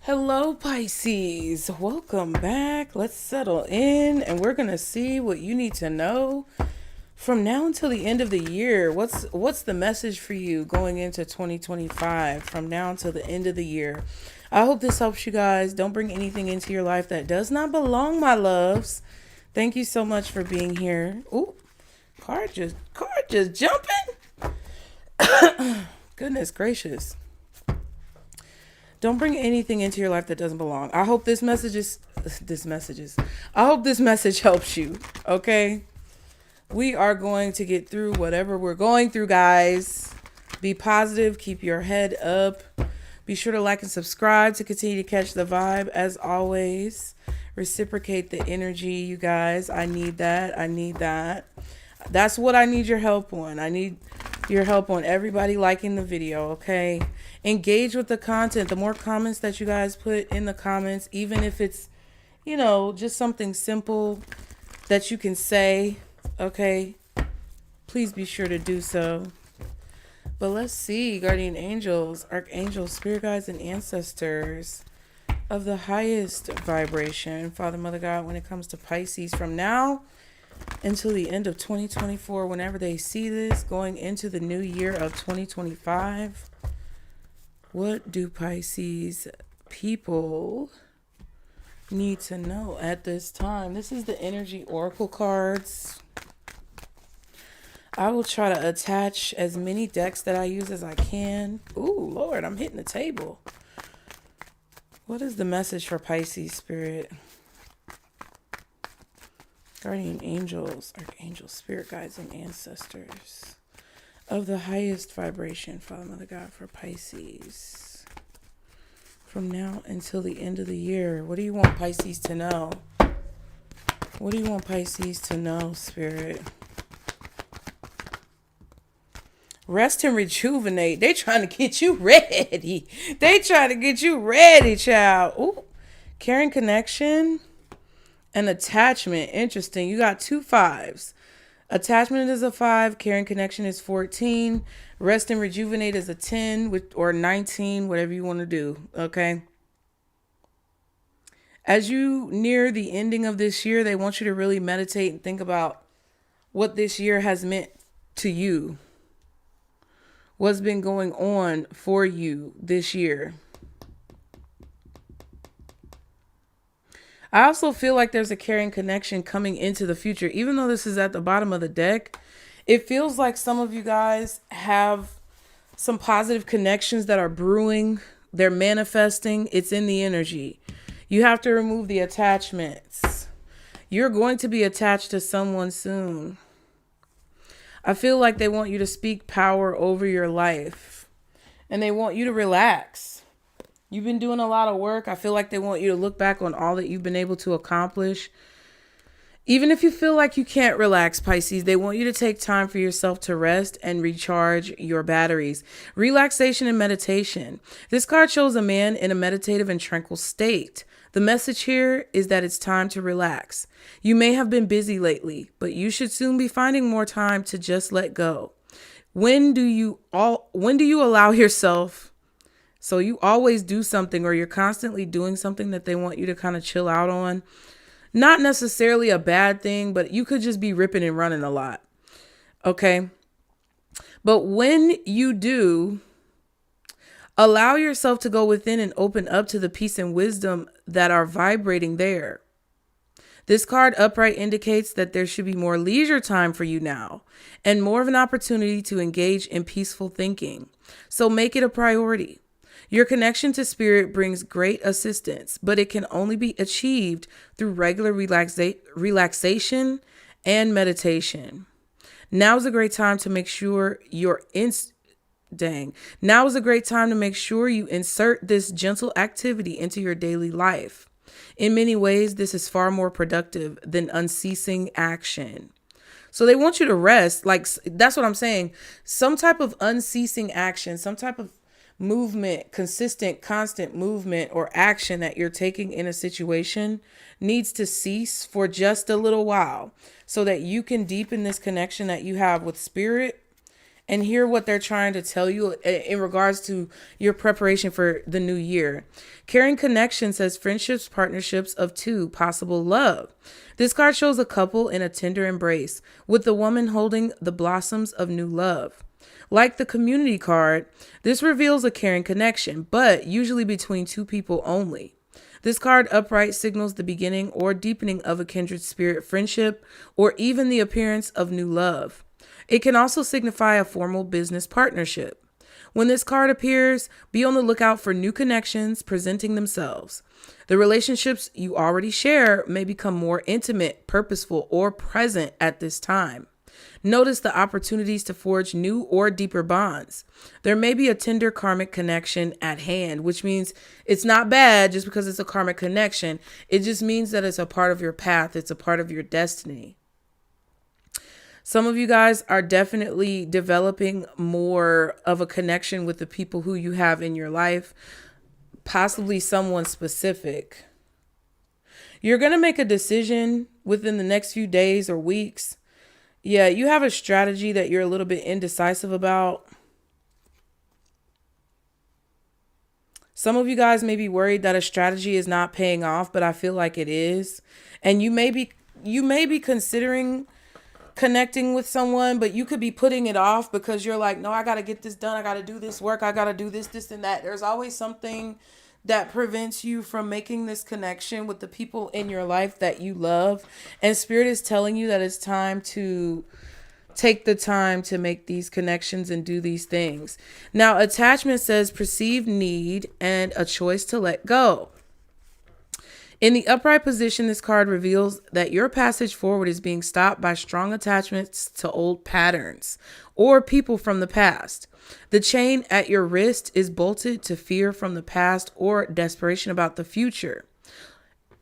Hello, Pisces. Welcome back. Let's settle in and we're going to see what you need to know from now until the end of the year. What's the message for you going into 2025 from now until the end of the year? I hope this helps you guys. Don't bring anything into your life that does not belong, my loves. Thank you so much for being here. Ooh, card just jumping. Goodness gracious. Don't bring anything into your life that doesn't belong. I hope this message helps you. Okay. We are going to get through whatever we're going through, guys. Be positive. Keep your head up. Be sure to like and subscribe to continue to catch the vibe. As always, reciprocate the energy, you guys. I need that. That's what I need your help on. I need your help on everybody liking the video, okay? Engage with the content. The more comments that you guys put in the comments, even if it's, just something simple that you can say, okay? Please be sure to do so. But let's see, guardian angels, archangels, spirit guides, and ancestors of the highest vibration, Father, Mother, God, when it comes to Pisces from now until the end of 2024, whenever they see this, going into the new year of 2025. What do Pisces people need to know at this time? This is the energy oracle cards. I will try to attach as many decks that I use as I can. Ooh, Lord, I'm hitting the table. What is the message for Pisces spirit? Guardian angels, archangels, spirit guides, and ancestors of the highest vibration, Father, Mother, God, for Pisces from now until the end of the year. What do you want Pisces to know? What do you want Pisces to know, spirit? Rest and rejuvenate. They trying to get you ready. They trying to get you ready, child. Ooh, caring connection. And attachment. Interesting. You got 2 5s. Attachment is a 5. Caring connection is 14. Rest and rejuvenate is a 10 or 19, whatever you want to do. Okay. As you near the ending of this year, they want you to really meditate and think about what this year has meant to you. What's been going on for you this year. I also feel like there's a caring connection coming into the future. Even though this is at the bottom of the deck, it feels like some of you guys have some positive connections that are brewing. They're manifesting. It's in the energy. You have to remove the attachments. You're going to be attached to someone soon. I feel like they want you to speak power over your life. And they want you to relax. You've been doing a lot of work. I feel like they want you to look back on all that you've been able to accomplish. Even if you feel like you can't relax, Pisces, they want you to take time for yourself to rest and recharge your batteries. Relaxation and meditation. This card shows a man in a meditative and tranquil state. The message here is that it's time to relax. You may have been busy lately, but you should soon be finding more time to just let go. When do you allow yourself? So you always do something, or you're constantly doing something that they want you to kind of chill out on. Not necessarily a bad thing, but you could just be ripping and running a lot. Okay. But when you do, allow yourself to go within and open up to the peace and wisdom that are vibrating there. This card upright indicates that there should be more leisure time for you now and more of an opportunity to engage in peaceful thinking. So make it a priority. Your connection to spirit brings great assistance, but it can only be achieved through regular relaxation and meditation. Now is a great time to make sure you insert this gentle activity into your daily life. In many ways, this is far more productive than unceasing action. So they want you to rest. Like, that's what I'm saying. Some type of unceasing action, some type of movement, consistent, constant movement or action that you're taking in a situation needs to cease for just a little while so that you can deepen this connection that you have with spirit and hear what they're trying to tell you in regards to your preparation for the new year. Caring Connection says friendships, partnerships of two, possible love. This card shows a couple in a tender embrace, with the woman holding the blossoms of new love. Like the Community card, this reveals a caring connection, but usually between two people only. This card upright signals the beginning or deepening of a kindred spirit friendship, or even the appearance of new love. It can also signify a formal business partnership. When this card appears, be on the lookout for new connections presenting themselves. The relationships you already share may become more intimate, purposeful, or present at this time. Notice the opportunities to forge new or deeper bonds. There may be a tender karmic connection at hand, which means it's not bad just because it's a karmic connection. It just means that it's a part of your path. It's a part of your destiny. Some of you guys are definitely developing more of a connection with the people who you have in your life, possibly someone specific. You're going to make a decision within the next few days or weeks. Yeah, you have a strategy that you're a little bit indecisive about. Some of you guys may be worried that a strategy is not paying off, but I feel like it is. And you may be considering connecting with someone, but you could be putting it off because you're like, no, I got to get this done. I got to do this work. I got to do this, and that. There's always something that prevents you from making this connection with the people in your life that you love. And Spirit is telling you that it's time to take the time to make these connections and do these things. Now, attachment says perceived need and a choice to let go. In the upright position, this card reveals that your passage forward is being stopped by strong attachments to old patterns or people from the past. The chain at your wrist is bolted to fear from the past or desperation about the future.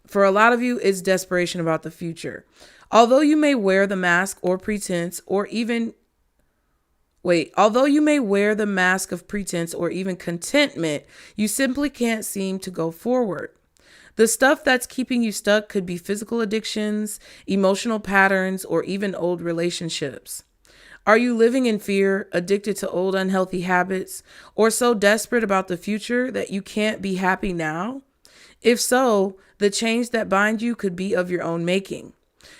For a lot of you, it's desperation about the future. Although you may wear the mask or pretense or even Although you may wear the mask of pretense or even contentment, you simply can't seem to go forward. The stuff that's keeping you stuck could be physical addictions, emotional patterns, or even old relationships. Are you living in fear, addicted to old unhealthy habits, or so desperate about the future that you can't be happy now? If so, the change that binds you could be of your own making.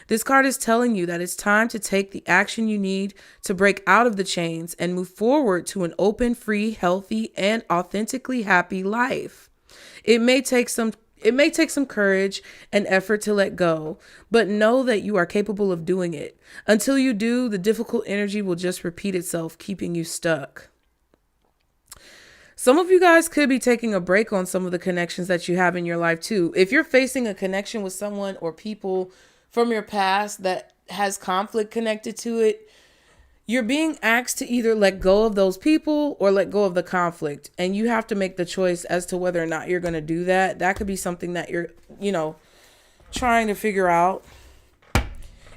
This card is telling you that it's time to take the action you need to break out of the chains and move forward to an open, free, healthy, and authentically happy life. It may take some courage and effort to let go, but know that you are capable of doing it. Until you do, the difficult energy will just repeat itself, keeping you stuck. Some of you guys could be taking a break on some of the connections that you have in your life too. If you're facing a connection with someone or people from your past that has conflict connected to it, you're being asked to either let go of those people or let go of the conflict. And you have to make the choice as to whether or not you're going to do that. That could be something that you're, trying to figure out.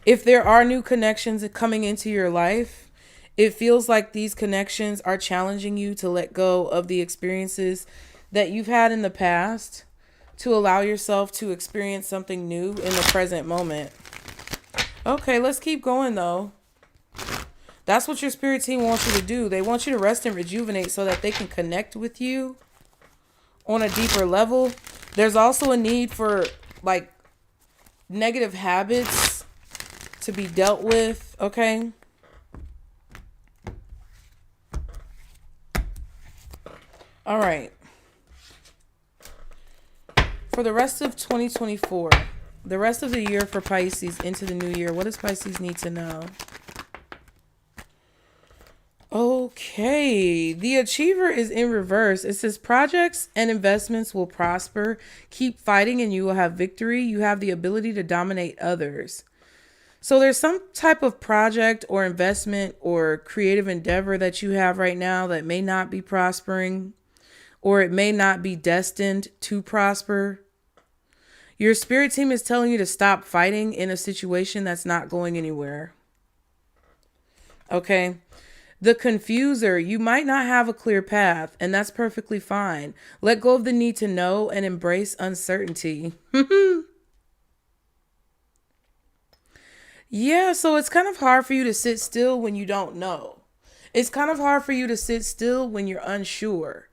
If there are new connections coming into your life, it feels like these connections are challenging you to let go of the experiences that you've had in the past to allow yourself to experience something new in the present moment. Okay, let's keep going though. That's what your spirit team wants you to do. They want you to rest and rejuvenate so that they can connect with you on a deeper level. There's also a need for negative habits to be dealt with, okay? All right. For the rest of 2024, the rest of the year for Pisces into the new year, what does Pisces need to know? Okay, the Achiever is in reverse. It says projects and investments will prosper. Keep fighting and you will have victory. You have the ability to dominate others. So there's some type of project or investment or creative endeavor that you have right now that may not be prospering, or it may not be destined to prosper. Your spirit team is telling you to stop fighting in a situation that's not going anywhere. Okay. The Confuser, you might not have a clear path, and that's perfectly fine. Let go of the need to know and embrace uncertainty. Yeah, so it's kind of hard for you to sit still when you don't know. It's kind of hard for you to sit still when you're unsure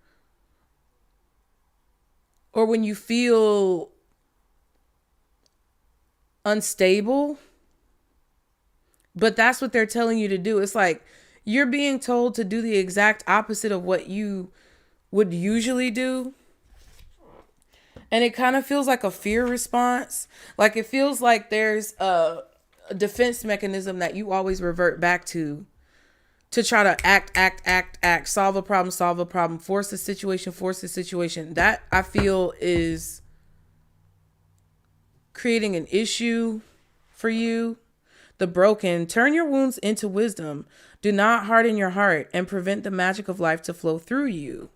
or when you feel unstable. But that's what they're telling you to do. It's like you're being told to do the exact opposite of what you would usually do. And it kind of feels like a fear response. Like it feels like there's a defense mechanism that you always revert back to try to act, solve a problem, force a situation. That I feel is creating an issue for you. The broken, turn your wounds into wisdom. Do not harden your heart and prevent the magic of life to flow through you.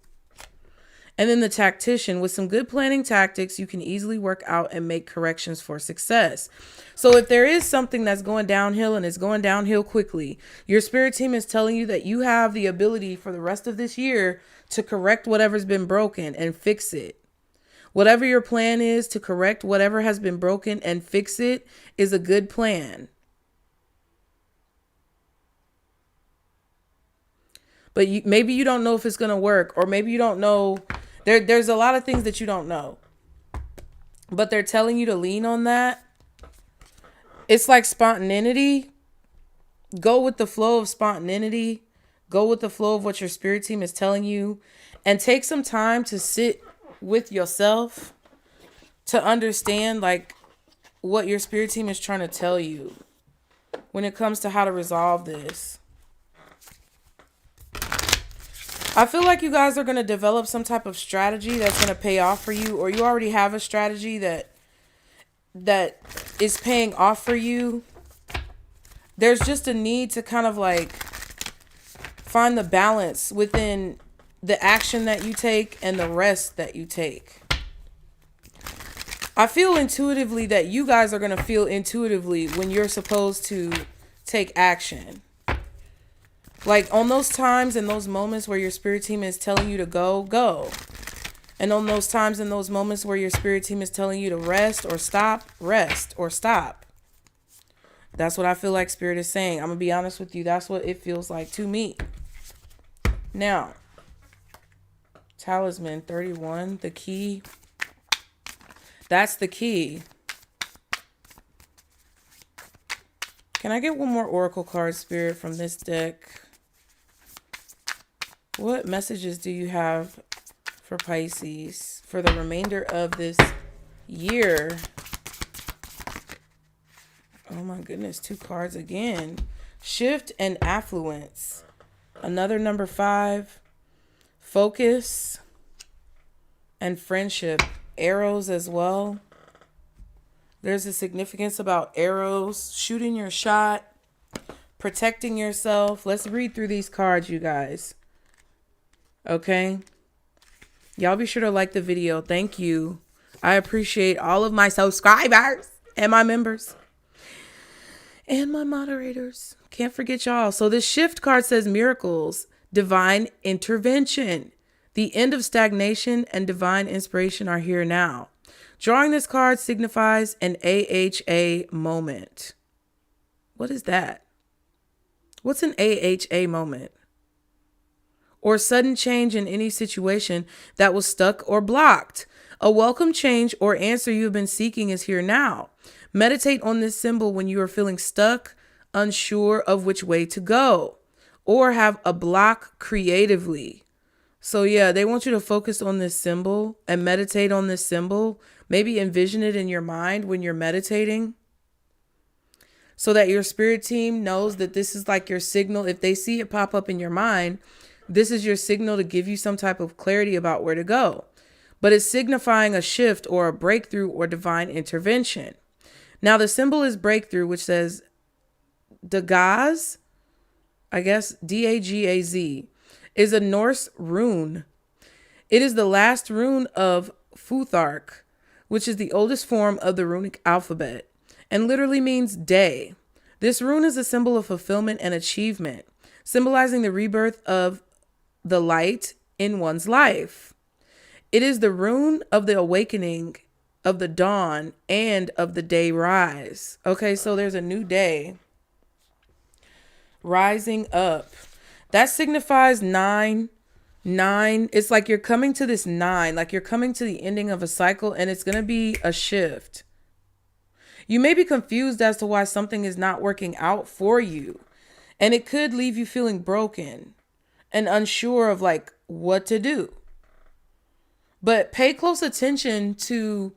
And then the tactician, with some good planning tactics, you can easily work out and make corrections for success. So if there is something that's going downhill and it's going downhill quickly, your spirit team is telling you that you have the ability for the rest of this year to correct whatever's been broken and fix it. Whatever your plan is to correct whatever has been broken and fix it is a good plan. But maybe you don't know if it's going to work, or maybe you don't know. There's a lot of things that you don't know. But they're telling you to lean on that. It's like spontaneity. Go with the flow of spontaneity. Go with the flow of what your spirit team is telling you. And take some time to sit with yourself to understand like what your spirit team is trying to tell you when it comes to how to resolve this. I feel like you guys are going to develop some type of strategy that's going to pay off for you, or you already have a strategy that is paying off for you. There's just a need to kind of like find the balance within the action that you take and the rest that you take. I feel intuitively that you guys are going to feel intuitively when you're supposed to take action. Like on those times and those moments where your spirit team is telling you to go, go. And on those times and those moments where your spirit team is telling you to rest or stop, rest or stop. That's what I feel like spirit is saying. I'm going to be honest with you. That's what it feels like to me. Now, Talisman 31, the key. That's the key. Can I get one more oracle card, spirit, from this deck? What messages do you have for Pisces for the remainder of this year? Oh my goodness, 2 cards again. Shift and affluence. Another number 5. Focus and friendship. Arrows as well. There's a significance about arrows, shooting your shot, protecting yourself. Let's read through these cards, you guys. Okay. Y'all be sure to like the video. Thank you. I appreciate all of my subscribers and my members and my moderators. Can't forget y'all. So this shift card says miracles, divine intervention. The end of stagnation and divine inspiration are here now. Drawing this card signifies an AHA moment. What is that? What's an AHA moment? Or sudden change in any situation that was stuck or blocked. A welcome change or answer you've been seeking is here now. Meditate on this symbol when you are feeling stuck, unsure of which way to go, or have a block creatively. So yeah, they want you to focus on this symbol and meditate on this symbol. Maybe envision it in your mind when you're meditating, so that your spirit team knows that this is like your signal. If they see it pop up in your mind, this is your signal to give you some type of clarity about where to go. But it's signifying a shift or a breakthrough or divine intervention. Now the symbol is breakthrough, which says Dagaz, I guess Dagaz, is a Norse rune. It is the last rune of Futhark, which is the oldest form of the runic alphabet, and literally means day. This rune is a symbol of fulfillment and achievement, symbolizing the rebirth of the light in one's life. It is the rune of the awakening, of the dawn, and of the day rise. Okay, so there's a new day rising up. That signifies nine. Nine. It's like you're coming to this nine, like you're coming to the ending of a cycle, and it's going to be a shift. You may be confused as to why something is not working out for you, and it could leave you feeling broken and unsure of like what to do. But pay close attention to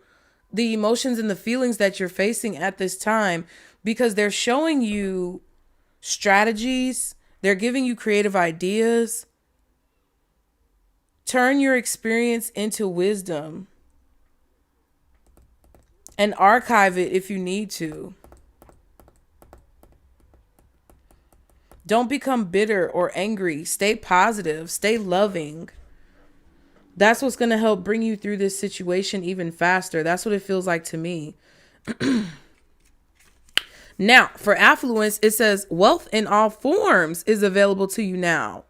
the emotions and the feelings that you're facing at this time, because they're showing you strategies. They're giving you creative ideas. Turn your experience into wisdom and archive it if you need to. Don't become bitter or angry. Stay positive. Stay loving. That's what's going to help bring you through this situation even faster. That's what it feels like to me. Now, for affluence, it says wealth in all forms is available to you now.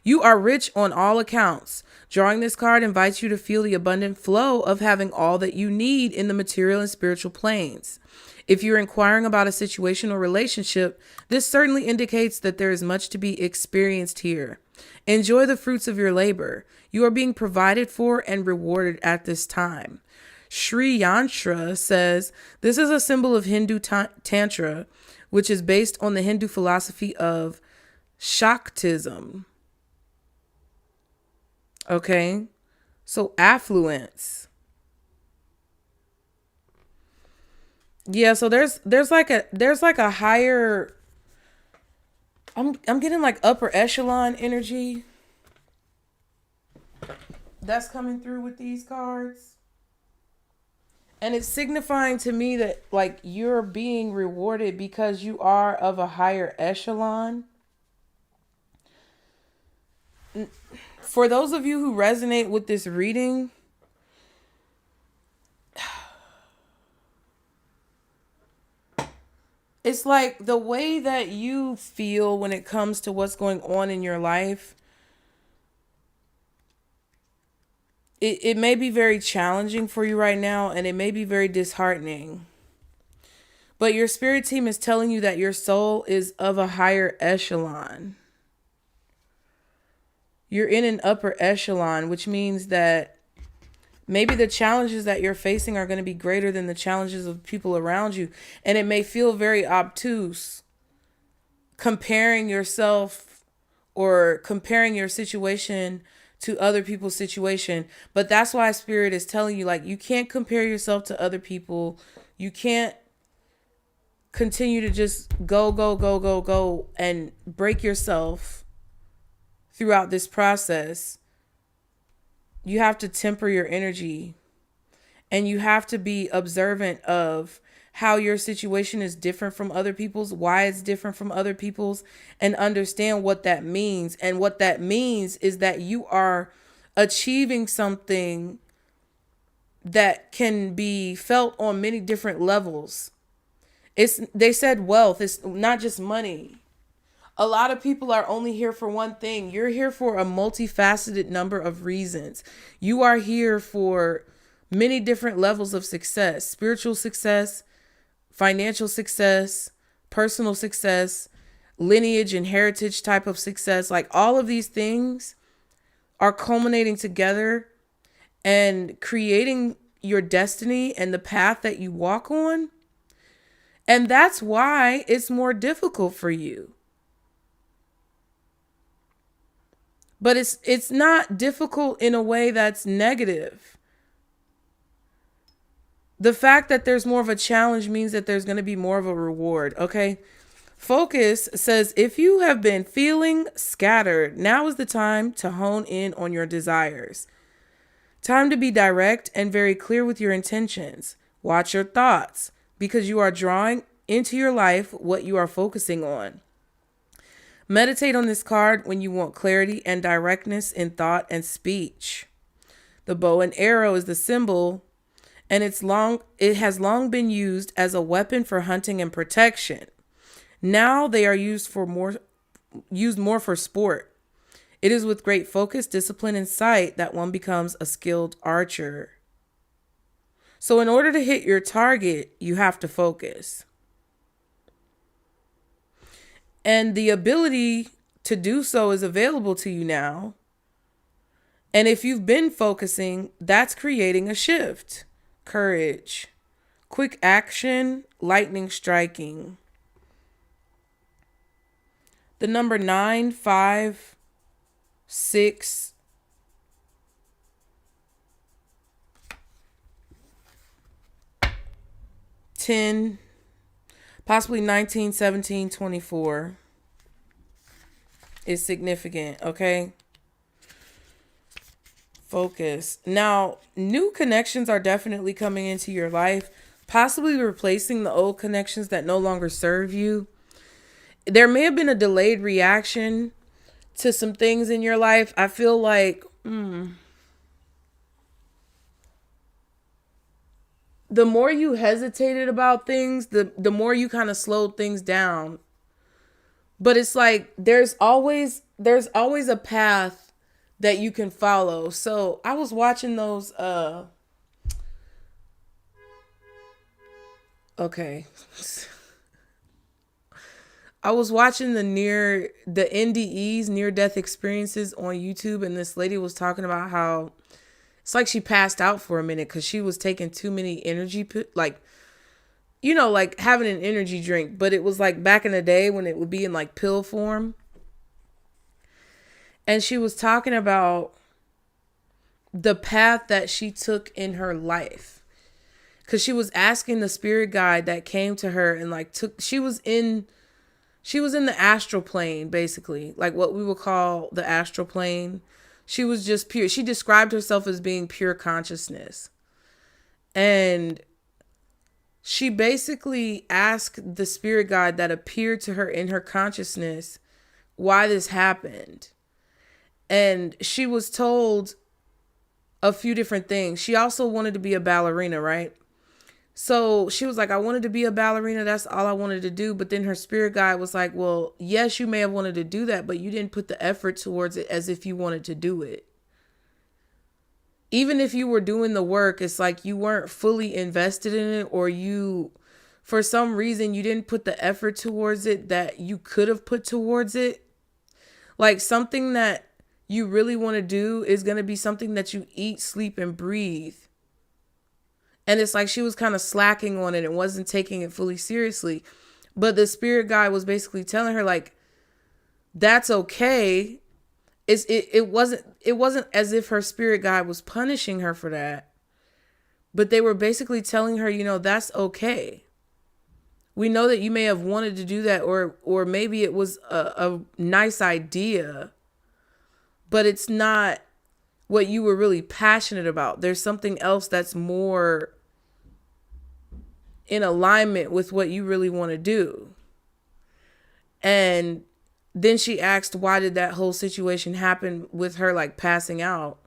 You are rich on all accounts. Drawing this card invites you to feel the abundant flow of having all that you need in the material and spiritual planes. If you're inquiring about a situation or relationship, this certainly indicates that there is much to be experienced here. Enjoy the fruits of your labor. You are being provided for and rewarded at this time. Sri Yantra says, this is a symbol of Hindu Tantra, which is based on the Hindu philosophy of Shaktism. Okay, so affluence. Yeah, so there's like a higher, I'm getting like upper echelon energy that's coming through with these cards. And it's signifying to me that like you're being rewarded because you are of a higher echelon. For those of you who resonate with this reading, it's like the way that you feel when it comes to what's going on in your life. It may be very challenging for you right now, and it may be very disheartening. But your spirit team is telling you that your soul is of a higher echelon. You're in an upper echelon, which means that maybe the challenges that you're facing are going to be greater than the challenges of people around you. And it may feel very obtuse comparing yourself or comparing your situation to other people's situation. But that's why Spirit is telling you, like, you can't compare yourself to other people. You can't continue to just go and break yourself throughout this process. You have to temper your energy, and you have to be observant of how your situation is different from other people's, why it's different from other people's, and understand what that means. And what that means is that you are achieving something that can be felt on many different levels. They said wealth, it's not just money. A lot of people are only here for one thing. You're here for a multifaceted number of reasons. You are here for many different levels of success: spiritual success, financial success, personal success, lineage and heritage type of success. Like, all of these things are culminating together and creating your destiny and the path that you walk on. And that's why it's more difficult for you. But it's not difficult in a way that's negative. The fact that there's more of a challenge means that there's going to be more of a reward, okay? Focus says, if you have been feeling scattered, now is the time to hone in on your desires. Time to be direct and very clear with your intentions. Watch your thoughts, because you are drawing into your life what you are focusing on. Meditate on this card when you want clarity and directness in thought and speech. The bow and arrow is the symbol, and it has long been used as a weapon for hunting and protection. Now they are used more for sport. It is with great focus, discipline, and sight that one becomes a skilled archer. So in order to hit your target, you have to focus. And the ability to do so is available to you now. And if you've been focusing, that's creating a shift. Courage. Quick action, lightning striking. The number 9, 5, 6, 10, possibly 19, 17, 24 is significant, okay? Focus. Now, new connections are definitely coming into your life, possibly replacing the old connections that no longer serve you. There may have been a delayed reaction to some things in your life. I feel like the more you hesitated about things, the more you kind of slowed things down. But it's like there's always a path that you can follow. So I was watching those okay. I was watching the NDEs, near death experiences on YouTube, and this lady was talking about how it's like she passed out for a minute because she was taking too many energy, like having an energy drink, but it was like back in the day when it would be in like pill form. And she was talking about the path that she took in her life. Because she was asking the spirit guide that came to her and she was in the astral plane, basically, like what we would call the astral plane. She was just pure. She described herself as being pure consciousness. And she basically asked the spirit guide that appeared to her in her consciousness why this happened. And she was told a few different things. She also wanted to be a ballerina, right? So she was like, I wanted to be a ballerina. That's all I wanted to do. But then her spirit guide was like, well, yes, you may have wanted to do that, but you didn't put the effort towards it as if you wanted to do it. Even if you were doing the work, it's like you weren't fully invested in it, or for some reason, you didn't put the effort towards it that you could have put towards it. Like something that you really want to do is going to be something that you eat, sleep, and breathe. And it's like she was kind of slacking on it and wasn't taking it fully seriously. But the spirit guide was basically telling her, like, that's okay. It wasn't as if her spirit guide was punishing her for that. But they were basically telling her, that's okay. We know that you may have wanted to do that, or maybe it was a nice idea, but it's not what you were really passionate about. There's something else that's more in alignment with what you really want to do. And then she asked, why did that whole situation happen with her, like passing out?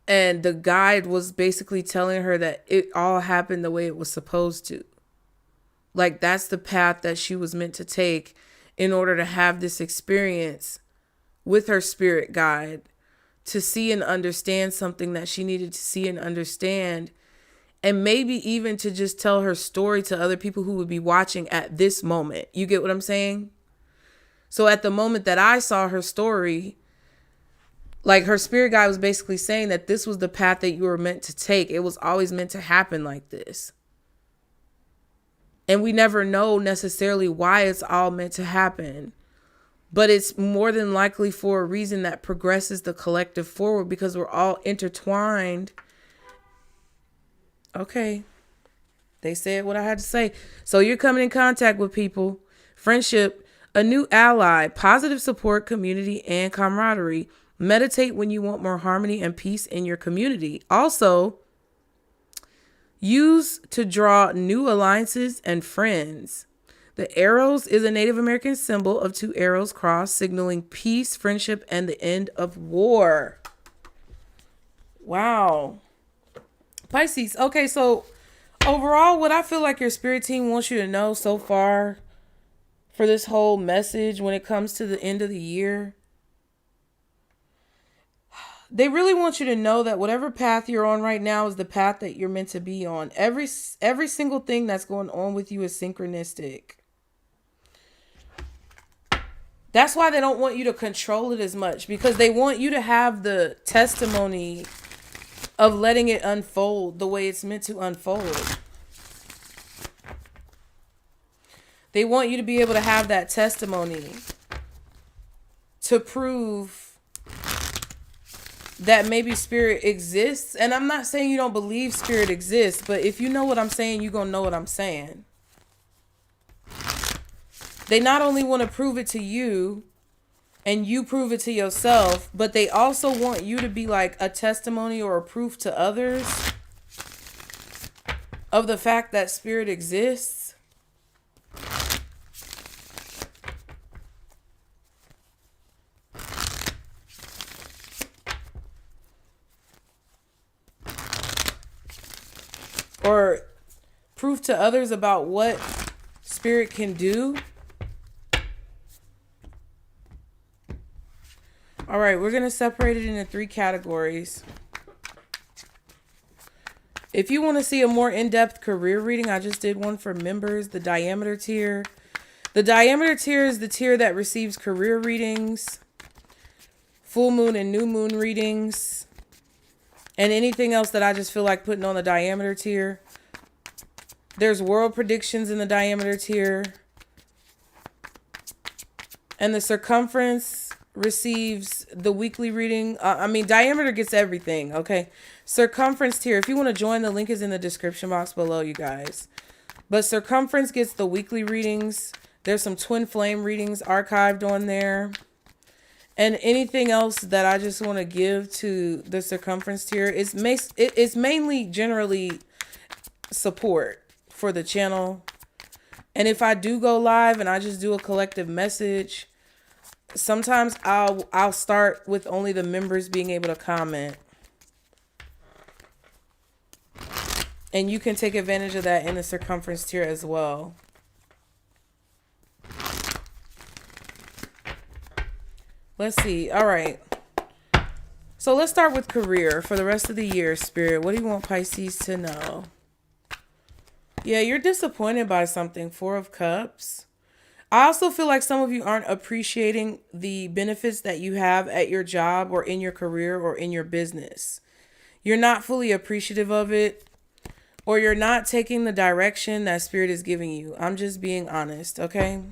And the guide was basically telling her that it all happened the way it was supposed to. Like that's the path that she was meant to take in order to have this experience with her spirit guide, to see and understand something that she needed to see and understand. And maybe even to just tell her story to other people who would be watching at this moment. You get what I'm saying? So at the moment that I saw her story, like her spirit guide was basically saying that this was the path that you were meant to take. It was always meant to happen like this. And we never know necessarily why it's all meant to happen. But it's more than likely for a reason that progresses the collective forward, because we're all intertwined. Okay. They said what I had to say. So you're coming in contact with people, friendship, a new ally, positive support, community, and camaraderie. Meditate when you want more harmony and peace in your community. Also, use to draw new alliances and friends. The arrows is a Native American symbol of two arrows crossed, signaling peace, friendship, and the end of war. Wow. Pisces. Okay, so overall, what I feel like your spirit team wants you to know so far for this whole message when it comes to the end of the year, they really want you to know that whatever path you're on right now is the path that you're meant to be on. Every single thing that's going on with you is synchronistic. That's why they don't want you to control it as much, because they want you to have the testimony of letting it unfold the way it's meant to unfold. They want you to be able to have that testimony to prove that maybe spirit exists. And I'm not saying you don't believe spirit exists, but if you know what I'm saying, you're going to know what I'm saying. They not only want to prove it to you and you prove it to yourself, but they also want you to be like a testimony or a proof to others of the fact that spirit exists. Or proof to others about what spirit can do. All right, we're going to separate it into 3 categories. If you want to see a more in-depth career reading, I just did one for members, the diameter tier. The diameter tier is the tier that receives career readings, full moon and new moon readings, and anything else that I just feel like putting on the diameter tier. There's world predictions in the diameter tier. And the circumference receives the weekly reading. Diameter gets everything, okay? Circumference tier, if you want to join, the link is in the description box below, you guys. But circumference gets the weekly readings. There's some twin flame readings archived on there. And anything else that I just want to give to the circumference tier is it's mainly generally support for the channel. And if I do go live and I just do a collective message, sometimes I'll start with only the members being able to comment. And you can take advantage of that in the circumference tier as well. Let's see. All right. So let's start with career for the rest of the year, Spirit. What do you want Pisces to know? Yeah, you're disappointed by something. 4 of Cups. I also feel like some of you aren't appreciating the benefits that you have at your job or in your career or in your business. You're not fully appreciative of it, or you're not taking the direction that Spirit is giving you. I'm just being honest, okay?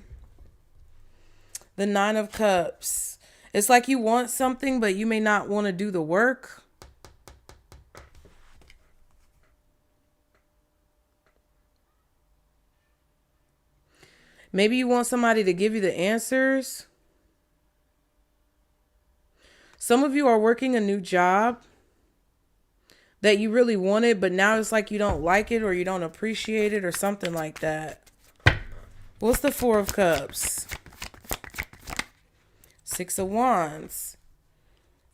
The 9 of Cups. It's like you want something, but you may not want to do the work. Maybe you want somebody to give you the answers. Some of you are working a new job that you really wanted, but now it's like you don't like it or you don't appreciate it or something like that. What's the 4 of Cups? 6 of Wands.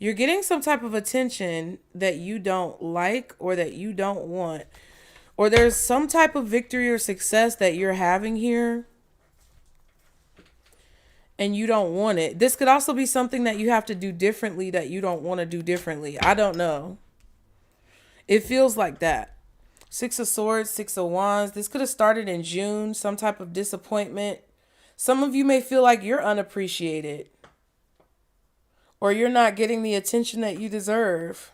You're getting some type of attention that you don't like or that you don't want. Or there's some type of victory or success that you're having here and you don't want it. This could also be something that you have to do differently that you don't want to do differently. I don't know. It feels like that. 6 of Swords, 6 of Wands. This could have started in June, some type of disappointment. Some of you may feel like you're unappreciated or you're not getting the attention that you deserve.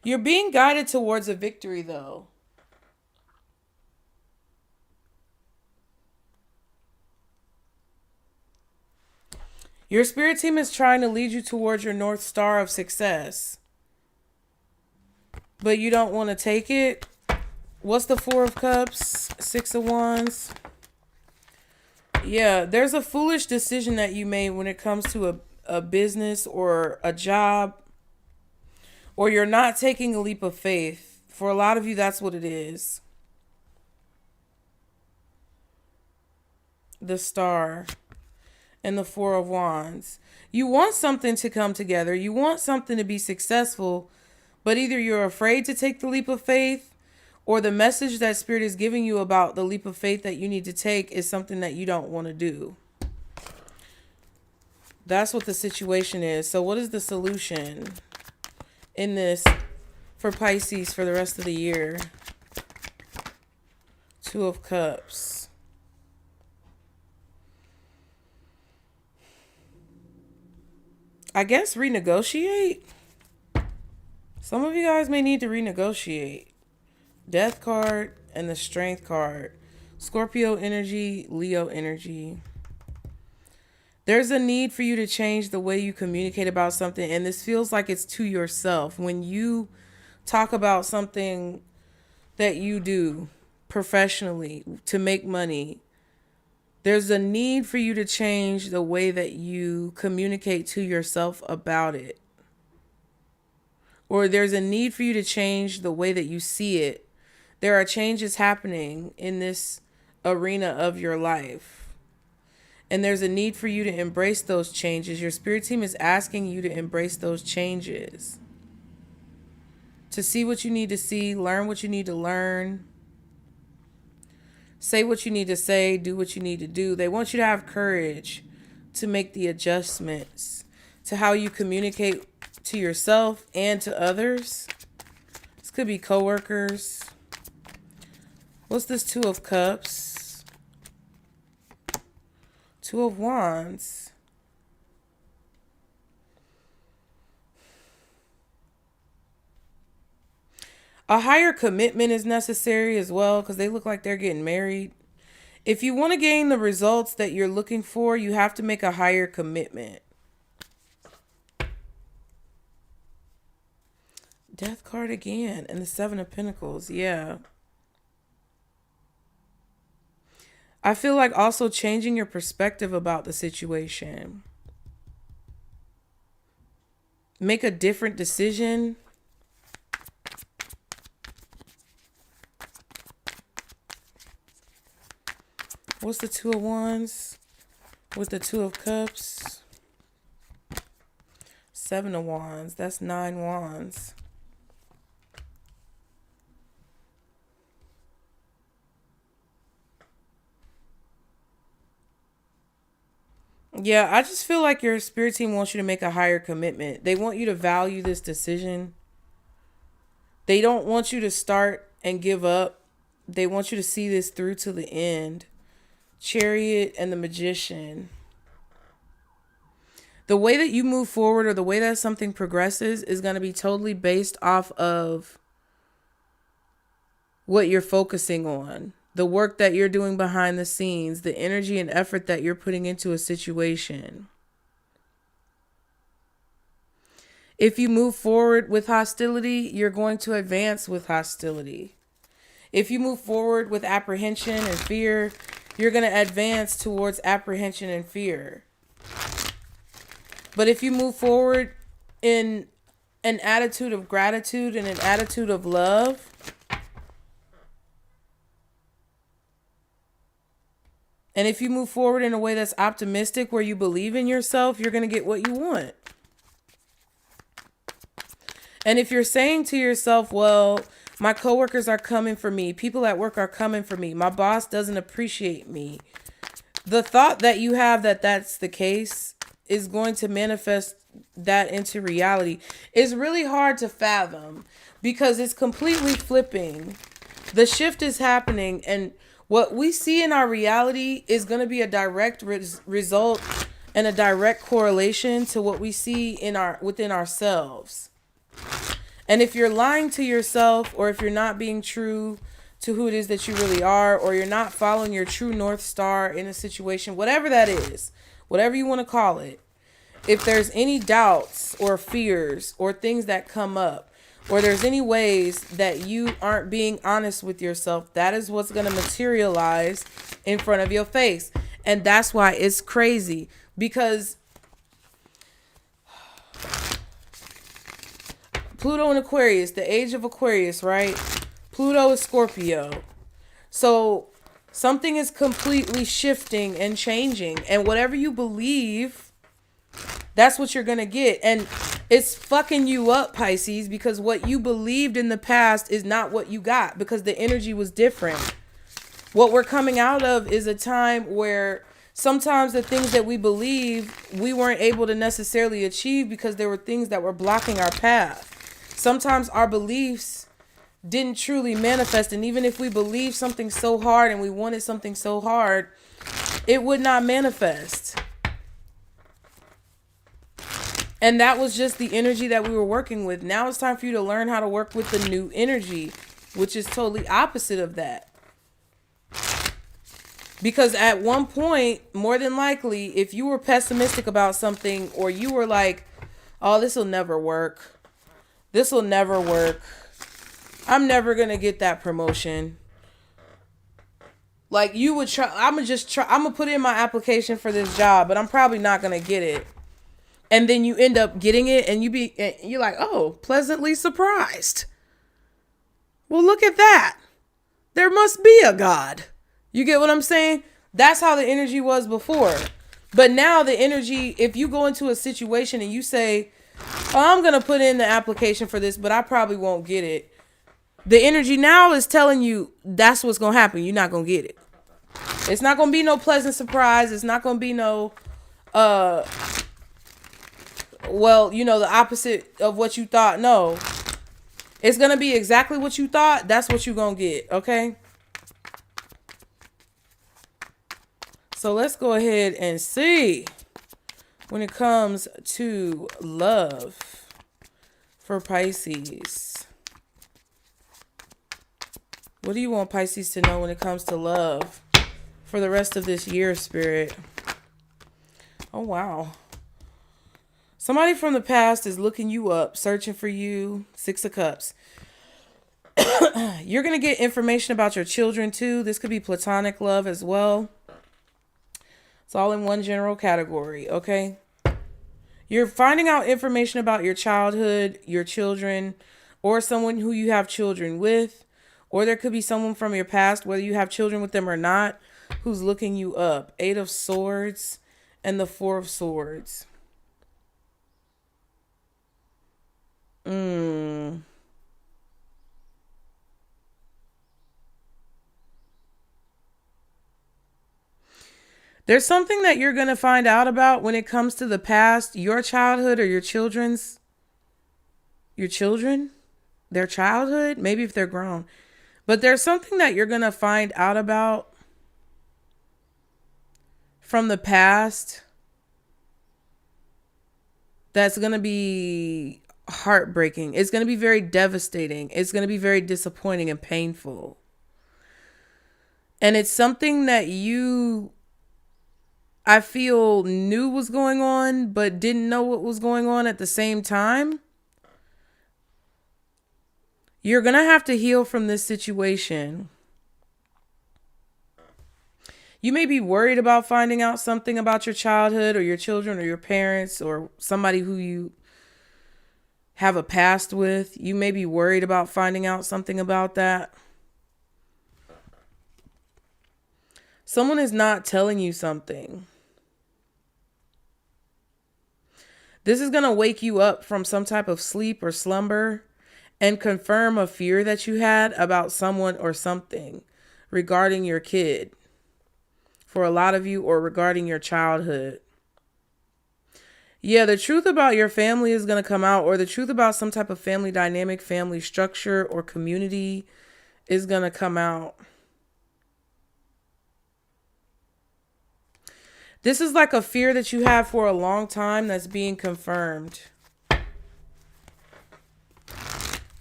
You're being guided towards a victory, though. Your spirit team is trying to lead you towards your North Star of success, but you don't want to take it. What's the 4 of Cups? 6 of Wands. Yeah, there's a foolish decision that you made when it comes to a business or a job, or you're not taking a leap of faith. For a lot of you, that's what it is. The Star and the 4 of Wands. You want something to come together. You want something to be successful, but either you're afraid to take the leap of faith, or the message that Spirit is giving you about the leap of faith that you need to take is something that you don't want to do. That's what the situation is. So what is the solution in this for Pisces for the rest of the year? 2 of Cups. I guess renegotiate. Some of you guys may need to renegotiate. Death card and the Strength card. Scorpio energy, Leo energy. There's a need for you to change the way you communicate about something, and this feels like it's to yourself. When you talk about something that you do professionally to make money, there's a need for you to change the way that you communicate to yourself about it. Or there's a need for you to change the way that you see it. There are changes happening in this arena of your life. And there's a need for you to embrace those changes. Your spirit team is asking you to embrace those changes. To see what you need to see, learn what you need to learn. Say what you need to say, do what you need to do. They want you to have courage to make the adjustments to how you communicate to yourself and to others. This could be coworkers. What's this Two of Cups? Two of Wands. A higher commitment is necessary as well because they look like they're getting married. If you want to gain the results that you're looking for, you have to make a higher commitment. Death card again and the Seven of Pentacles. Yeah. I feel like also changing your perspective about the situation. Make a different decision. What's the Two of Wands with the Two of Cups? Seven of Wands. That's 9 wands. Yeah, I just feel like your spirit team wants you to make a higher commitment. They want you to value this decision. They don't want you to start and give up. They want you to see this through to the end. Chariot and the Magician. The way that you move forward or the way that something progresses is going to be totally based off of what you're focusing on. The work that you're doing behind the scenes, the energy and effort that you're putting into a situation. If you move forward with hostility, you're going to advance with hostility. If you move forward with apprehension and fear, you're going to advance towards apprehension and fear. But if you move forward in an attitude of gratitude and an attitude of love, and if you move forward in a way that's optimistic, where you believe in yourself, you're going to get what you want. And if you're saying to yourself, well, my coworkers are coming for me, people at work are coming for me, my boss doesn't appreciate me, the thought that you have that that's the case is going to manifest that into reality. It's really hard to fathom because it's completely flipping. The shift is happening, and what we see in our reality is going to be a direct result and a direct correlation to what we see in within ourselves. And if you're lying to yourself, or if you're not being true to who it is that you really are, or you're not following your true North Star in a situation, whatever that is, whatever you want to call it, if there's any doubts or fears or things that come up, or there's any ways that you aren't being honest with yourself, that is what's going to materialize in front of your face. And that's why it's crazy, because Pluto in Aquarius, the age of Aquarius, right? Pluto is Scorpio. So something is completely shifting and changing, and whatever you believe, that's what you're going to get. And it's fucking you up, Pisces, because what you believed in the past is not what you got, because the energy was different. What we're coming out of is a time where sometimes the things that we believe we weren't able to necessarily achieve because there were things that were blocking our path. Sometimes our beliefs didn't truly manifest, and even if we believed something so hard and we wanted something so hard, it would not manifest. And that was just the energy that we were working with. Now it's time for you to learn how to work with the new energy, which is totally opposite of that. Because at one point, more than likely, if you were pessimistic about something, or you were like, oh, this will never work. This will never work. I'm never going to get that promotion. Like, you would try, I'm going to put in my application for this job, but I'm probably not going to get it. And then you end up getting it, and you're like, oh, pleasantly surprised. Well, look at that. There must be a God. You get what I'm saying? That's how the energy was before. But now the energy, if you go into a situation and you say, oh, I'm going to put in the application for this, but I probably won't get it. The energy now is telling you that's what's going to happen. You're not going to get it. It's not going to be no pleasant surprise. It's not going to be no, well, you know, the opposite of what you thought. No. It's going to be exactly what you thought. That's what you're going to get. Okay? So let's go ahead and see when it comes to love for Pisces. What do you want Pisces to know when it comes to love for the rest of this year, Spirit? Oh, wow. Somebody from the past is looking you up, searching for you. 6 of Cups. You're going to get information about your children, too. This could be platonic love as well. It's all in one general category, okay? You're finding out information about your childhood, your children, or someone who you have children with. Or there could be someone from your past, whether you have children with them or not, who's looking you up. 8 of Swords and the 4 of Swords. There's something that you're going to find out about when it comes to the past, your childhood or your children, their childhood, maybe if they're grown. But there's something that you're going to find out about from the past that's going to be heartbreaking. It's going to be very devastating. It's going to be very disappointing and painful. And it's something that I feel knew was going on, but didn't know what was going on at the same time. You're going to have to heal from this situation. You may be worried about finding out something about your childhood or your children or your parents or somebody who you have a past with. You may be worried about finding out something about that. Someone is not telling you something. This is going to wake you up from some type of sleep or slumber and confirm a fear that you had about someone or something regarding your kid. For a lot of you, or regarding your childhood. Yeah, the truth about your family is going to come out, or the truth about some type of family dynamic, family structure, or community is going to come out. This is like a fear that you have for a long time that's being confirmed.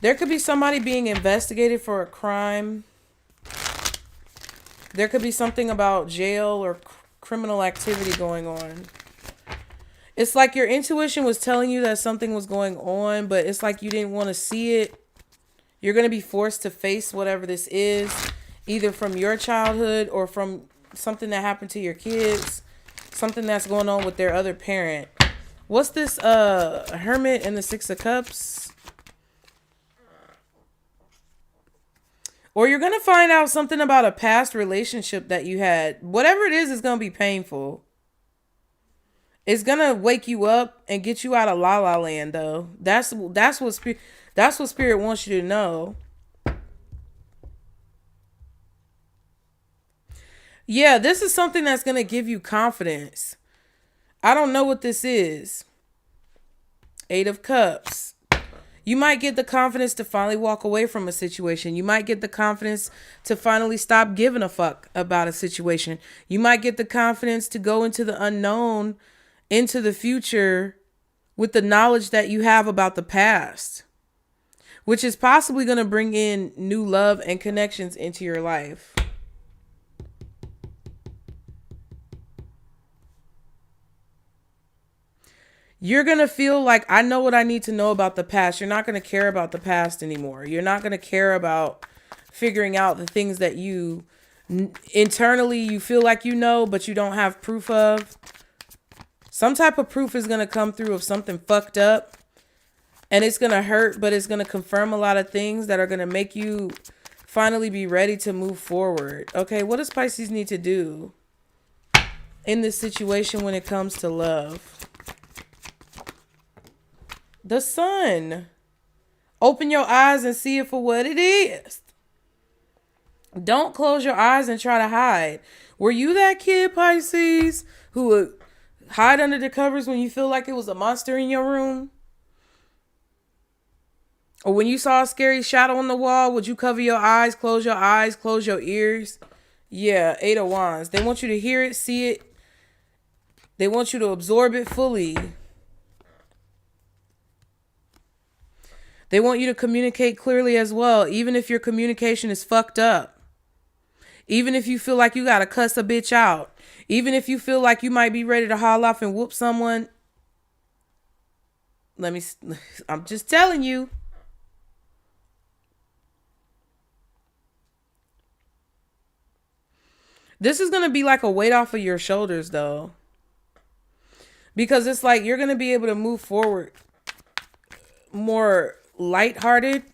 There could be somebody being investigated for a crime. There could be something about jail or criminal activity going on. It's like your intuition was telling you that something was going on, but it's like you didn't want to see it. You're going to be forced to face whatever this is, either from your childhood or from something that happened to your kids, something that's going on with their other parent. What's this Hermit and the 6 of Cups? Or you're going to find out something about a past relationship that you had. Whatever it is going to be painful. It's going to wake you up and get you out of la la land, though. That's what Spirit wants you to know. Yeah, this is something that's going to give you confidence. I don't know what this is. 8 of Cups. You might get the confidence to finally walk away from a situation. You might get the confidence to finally stop giving a fuck about a situation. You might get the confidence to go into the unknown, into the future, with the knowledge that you have about the past, which is possibly going to bring in new love and connections into your life. You're going to feel like, I know what I need to know about the past. You're not going to care about the past anymore. You're not going to care about figuring out the things that you internally you feel like you know, but you don't have proof of. Some type of proof is going to come through of something fucked up, and it's going to hurt, but it's going to confirm a lot of things that are going to make you finally be ready to move forward. Okay, what does Pisces need to do in this situation when it comes to love? The Sun. Open your eyes and see it for what it is. Don't close your eyes and try to hide. Were you that kid, Pisces, who would hide under the covers when you feel like it was a monster in your room? Or when you saw a scary shadow on the wall, would you cover your eyes, close your ears? Yeah, 8 of Wands. They want you to hear it, see it. They want you to absorb it fully. They want you to communicate clearly as well, even if your communication is fucked up. Even if you feel like you gotta cuss a bitch out. Even if you feel like you might be ready to haul off and whoop someone. I'm just telling you. This is gonna be like a weight off of your shoulders though. Because it's like you're gonna be able to move forward more lighthearted.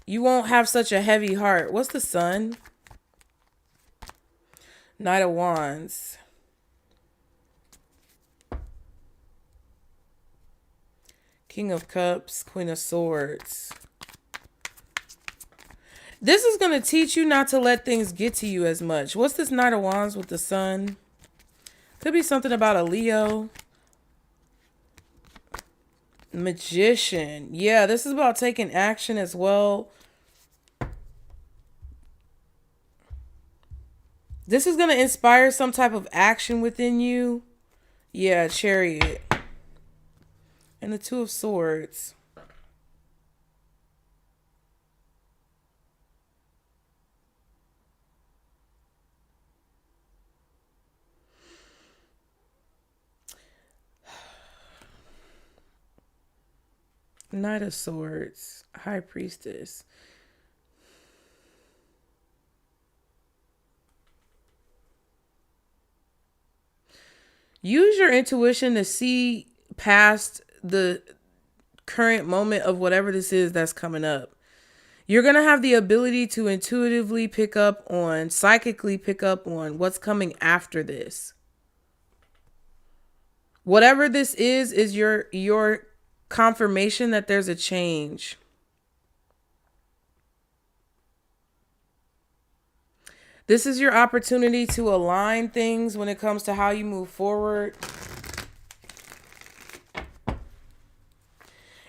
You won't have such a heavy heart. What's the Sun? Knight of Wands. King of Cups, Queen of Swords. This is going to teach you not to let things get to you as much. What's this Knight of Wands with the Sun? Could be something about a Leo. Magician. Yeah, this is about taking action as well. This is going to inspire some type of action within you. Yeah, Chariot. And the Two of Swords. Knight of Swords. High Priestess. Use your intuition to see past the current moment of whatever this is that's coming up. You're going to have the ability to intuitively pick up on, psychically pick up on what's coming after this. Whatever this is your confirmation that there's a change. This is your opportunity to align things when it comes to how you move forward.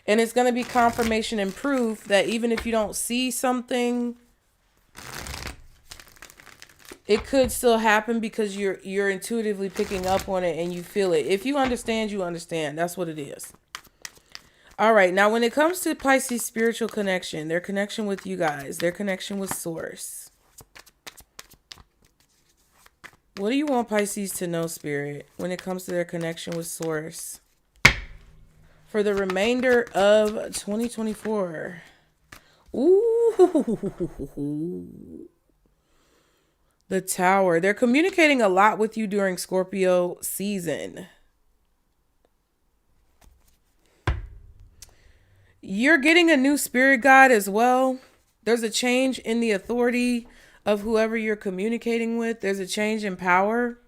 And it's going to be confirmation and proof that even if you don't see something, it could still happen because you're intuitively picking up on it and you feel it. If you understand, you understand. That's what it is. All right. Now, when it comes to Pisces' spiritual connection, their connection with you guys, their connection with Source. What do you want Pisces to know, Spirit, when it comes to their connection with Source? For the remainder of 2024. Ooh. The Tower. They're communicating a lot with you during Scorpio season. You're getting a new spirit guide as well. There's a change in the authority of whoever you're communicating with. There's a change in power.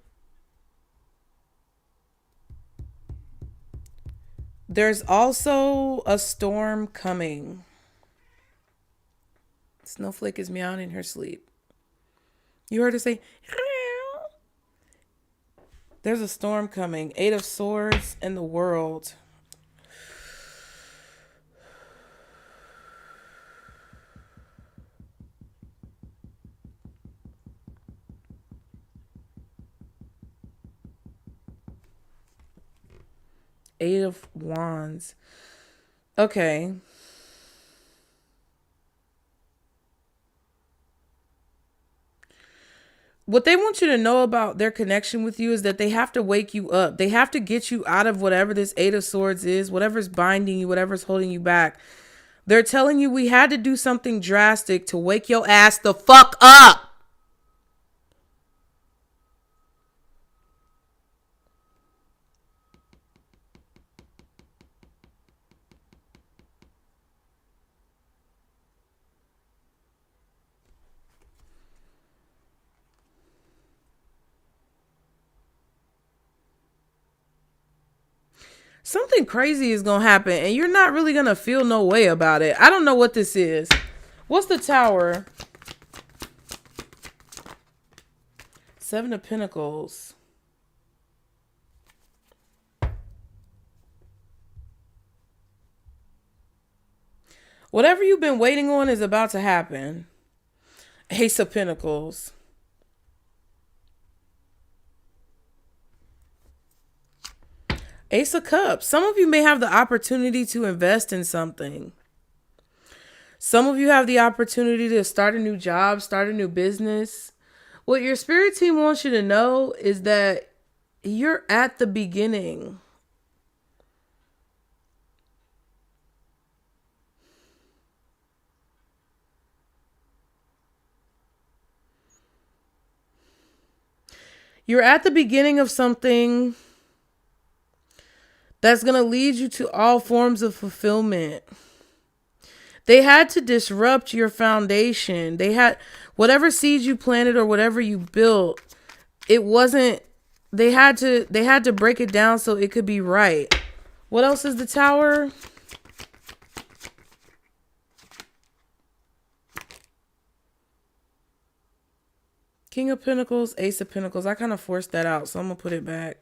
There's also a storm coming. Snowflake is meowing in her sleep. You heard her say, there's a storm coming. 8 of Swords and the World. Eight of Wands. Okay. What they want you to know about their connection with you is that they have to wake you up. They have to get you out of whatever this Eight of Swords is, whatever's binding you, whatever's holding you back. They're telling you we had to do something drastic to wake your ass the fuck up. Something crazy is going to happen and you're not really going to feel no way about it. I don't know what this is. What's the Tower? Seven of Pentacles. Whatever you've been waiting on is about to happen. Ace of Pentacles. Ace of Cups. Some of you may have the opportunity to invest in something. Some of you have the opportunity to start a new job, start a new business. What your spirit team wants you to know is that you're at the beginning. You're at the beginning of something that's going to lead you to all forms of fulfillment. They had to disrupt your foundation. They had whatever seeds you planted or whatever you built. It wasn't, they had to break it down so it could be right. What else is the Tower? King of Pentacles, Ace of Pentacles. I kind of forced that out, so I'm going to put it back.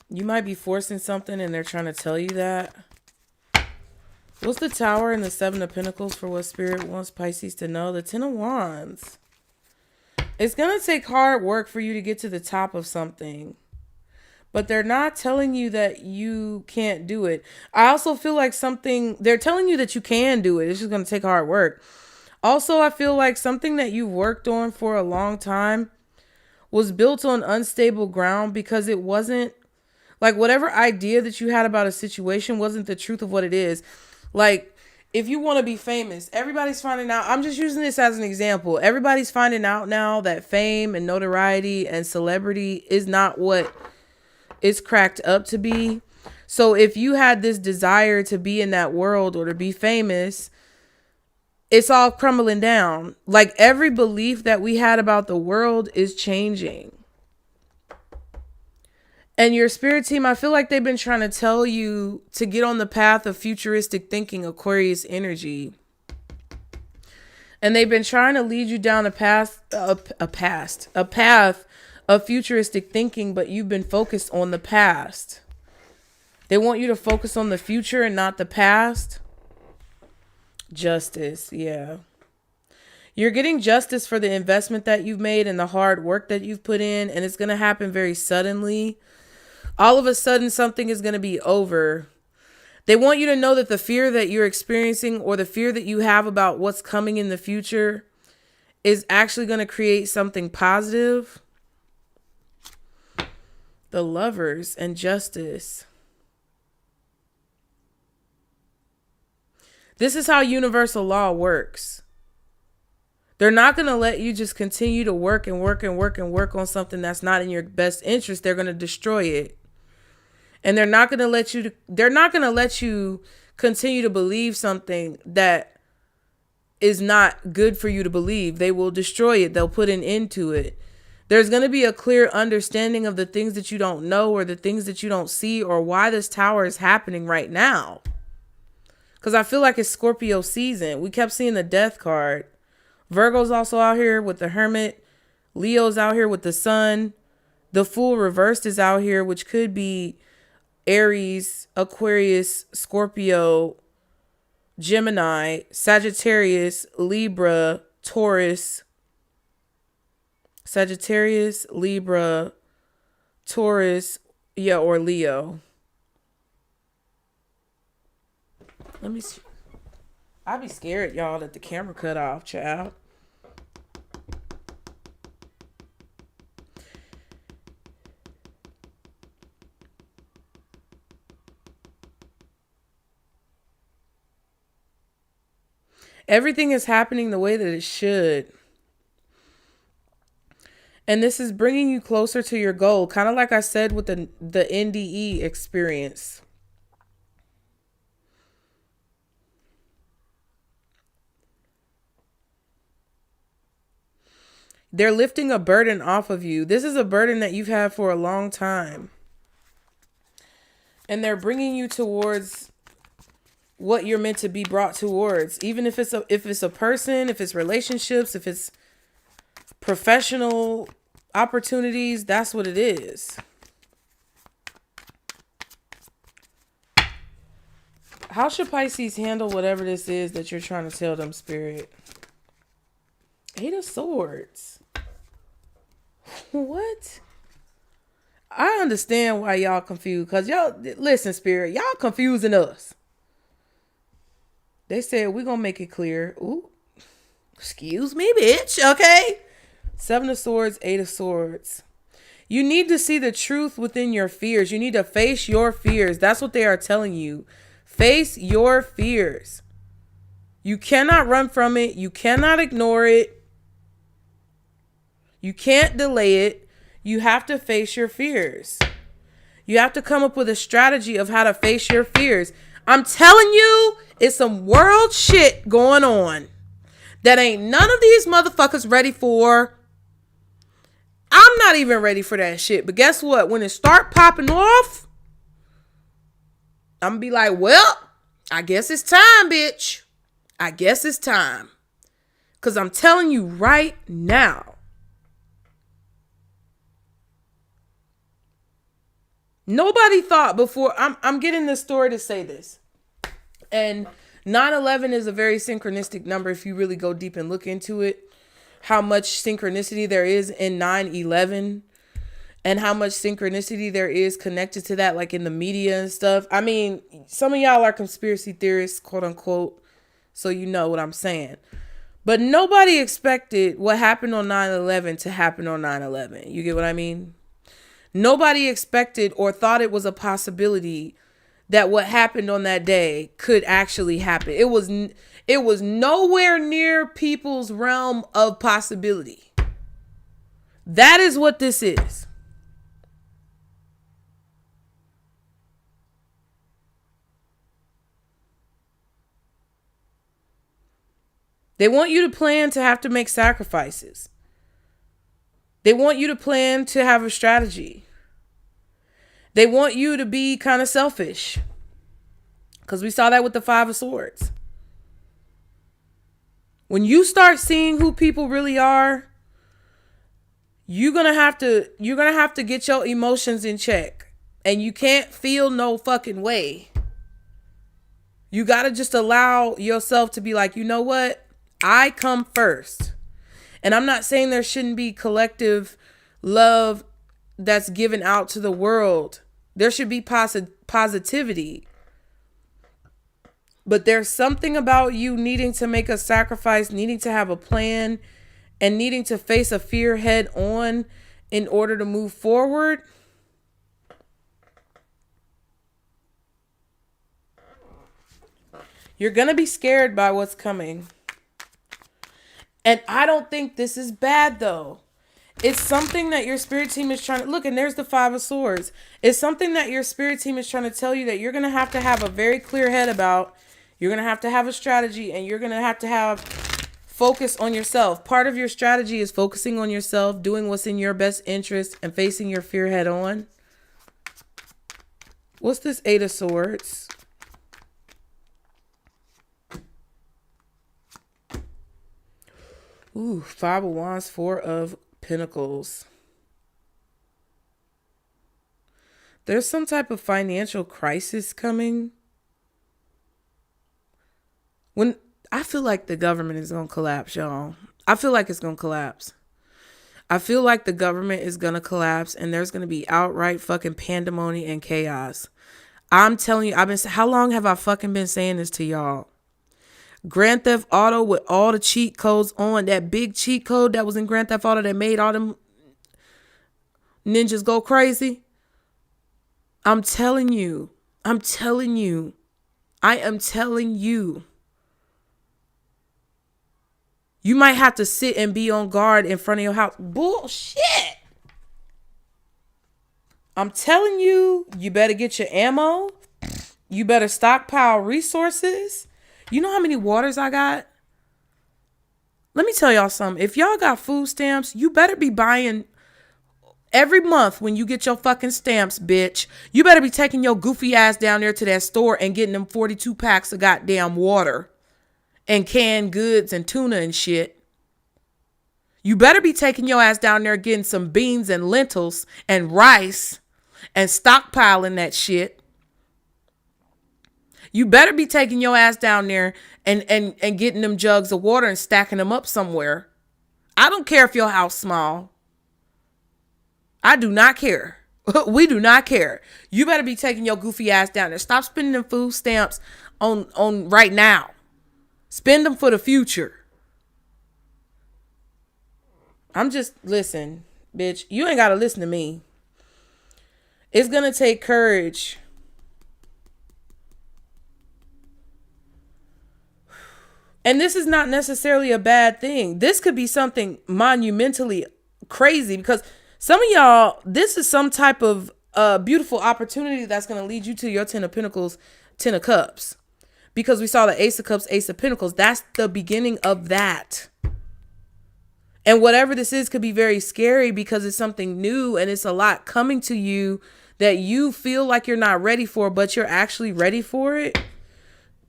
You might be forcing something and they're trying to tell you that. What's the Tower and the Seven of Pentacles for what Spirit wants Pisces to know? The Ten of Wands. It's going to take hard work for you to get to the top of something. But they're not telling you that you can't do it. I also feel like they're telling you that you can do it. It's just going to take hard work. Also, I feel like something that you worked on for a long time was built on unstable ground because it wasn't, like, whatever idea that you had about a situation wasn't the truth of what it is. Like, if you want to be famous, everybody's finding out. I'm just using this as an example. Everybody's finding out now that fame and notoriety and celebrity is not what it's cracked up to be. So if you had this desire to be in that world or to be famous, it's all crumbling down. Like, every belief that we had about the world is changing. And your spirit team, I feel like they've been trying to tell you to get on the path of futuristic thinking, Aquarius energy. And they've been trying to lead you down a path of futuristic thinking, but you've been focused on the past. They want you to focus on the future and not the past. Justice, yeah. You're getting justice for the investment that you've made and the hard work that you've put in, and it's going to happen very suddenly. All of a sudden, something is going to be over. They want you to know that the fear that you're experiencing or the fear that you have about what's coming in the future is actually going to create something positive. The Lovers and Justice. This is how universal law works. They're not going to let you just continue to work on something that's not in your best interest. They're going to destroy it. And they're not going to let you continue to believe something that is not good for you to believe. They will destroy it. They'll put an end to it. There's going to be a clear understanding of the things that you don't know or the things that you don't see or why this Tower is happening right now. Because I feel like it's Scorpio season. We kept seeing the Death card. Virgo's also out here with the Hermit. Leo's out here with the Sun. The Fool reversed is out here, which could be Aries, Aquarius, Scorpio, Gemini, Sagittarius, Libra, Taurus, Sagittarius, Libra, Taurus, yeah, or Leo. Let me see. I be scared, y'all, that the camera cut off, child. Everything is happening the way that it should. And this is bringing you closer to your goal. Kind of like I said with the NDE experience. They're lifting a burden off of you. This is a burden that you've had for a long time. And they're bringing you towards what you're meant to be brought towards. Even if it's a person, if it's relationships, if it's professional opportunities, that's what it is. How should Pisces handle whatever this is that you're trying to tell them, Spirit? 8 of Swords. What? I understand why y'all confused. Because y'all, listen, Spirit, y'all confusing us. They said, we're going to make it clear. Ooh, excuse me, bitch. Okay. 7 of Swords, 8 of Swords. You need to see the truth within your fears. You need to face your fears. That's what they are telling you. Face your fears. You cannot run from it. You cannot ignore it. You can't delay it. You have to face your fears. You have to come up with a strategy of how to face your fears. I'm telling you, it's some world shit going on that ain't none of these motherfuckers ready for. I'm not even ready for that shit. But guess what? When it start popping off, I'm gonna be like, well, I guess it's time, bitch. I guess it's time. Because I'm telling you right now, nobody thought before. I'm getting this story to say this. And 9/11 is a very synchronistic number if you really go deep and look into it. How much synchronicity there is in 9/11 and how much synchronicity there is connected to that, like in the media and stuff. I mean, some of y'all are conspiracy theorists, quote unquote, so you know what I'm saying. But nobody expected what happened on 9/11 to happen on 9/11. You get what I mean? Nobody expected or thought it was a possibility that what happened on that day could actually happen. It was nowhere near people's realm of possibility. That is what this is. They want you to plan to have to make sacrifices. They want you to plan to have a strategy. They want you to be kind of selfish. Because we saw that with the 5 of Swords. When you start seeing who people really are, you're gonna have to get your emotions in check. And you can't feel no fucking way. You gotta just allow yourself to be like, you know what? I come first. And I'm not saying there shouldn't be collective love that's given out to the world. There should be positivity. But there's something about you needing to make a sacrifice, needing to have a plan, and needing to face a fear head on in order to move forward. You're going to be scared by what's coming. And I don't think this is bad, though. It's something that your spirit team is trying to... Look, and there's the 5 of Swords. It's something that your spirit team is trying to tell you that you're going to have a very clear head about. You're going to have a strategy, and you're going to have focus on yourself. Part of your strategy is focusing on yourself, doing what's in your best interest, and facing your fear head on. What's this 8 of Swords? Ooh, 5 of Wands, 4 of Pentacles. There's some type of financial crisis coming. I feel like the government is going to collapse, y'all. I feel like it's going to collapse. I feel like the government is going to collapse and there's going to be outright fucking pandemonium and chaos. I'm telling you, how long have I fucking been saying this to y'all? Grand Theft Auto with all the cheat codes on, that big cheat code that was in Grand Theft Auto that made all them ninjas go crazy. I'm telling you. I am telling you. You might have to sit and be on guard in front of your house. Bullshit. I'm telling you, you better get your ammo. You better stockpile resources. You know how many waters I got? Let me tell y'all something. If y'all got food stamps, you better be buying every month when you get your fucking stamps, bitch. You better be taking your goofy ass down there to that store and getting them 42 packs of goddamn water and canned goods and tuna and shit. You better be taking your ass down there getting some beans and lentils and rice and stockpiling that shit. You better be taking your ass down there and getting them jugs of water and stacking them up somewhere. I don't care if your house small. I do not care. We do not care. You better be taking your goofy ass down there. Stop spending them food stamps on right now. Spend them for the future. Listen, bitch, you ain't got to listen to me. It's going to take courage. And this is not necessarily a bad thing. This could be something monumentally crazy because some of y'all, this is some type of beautiful opportunity that's going to lead you to your 10 of Pentacles, 10 of Cups. Because we saw the Ace of Cups, Ace of Pentacles. That's the beginning of that. And whatever this is could be very scary because it's something new and it's a lot coming to you that you feel like you're not ready for, but you're actually ready for it.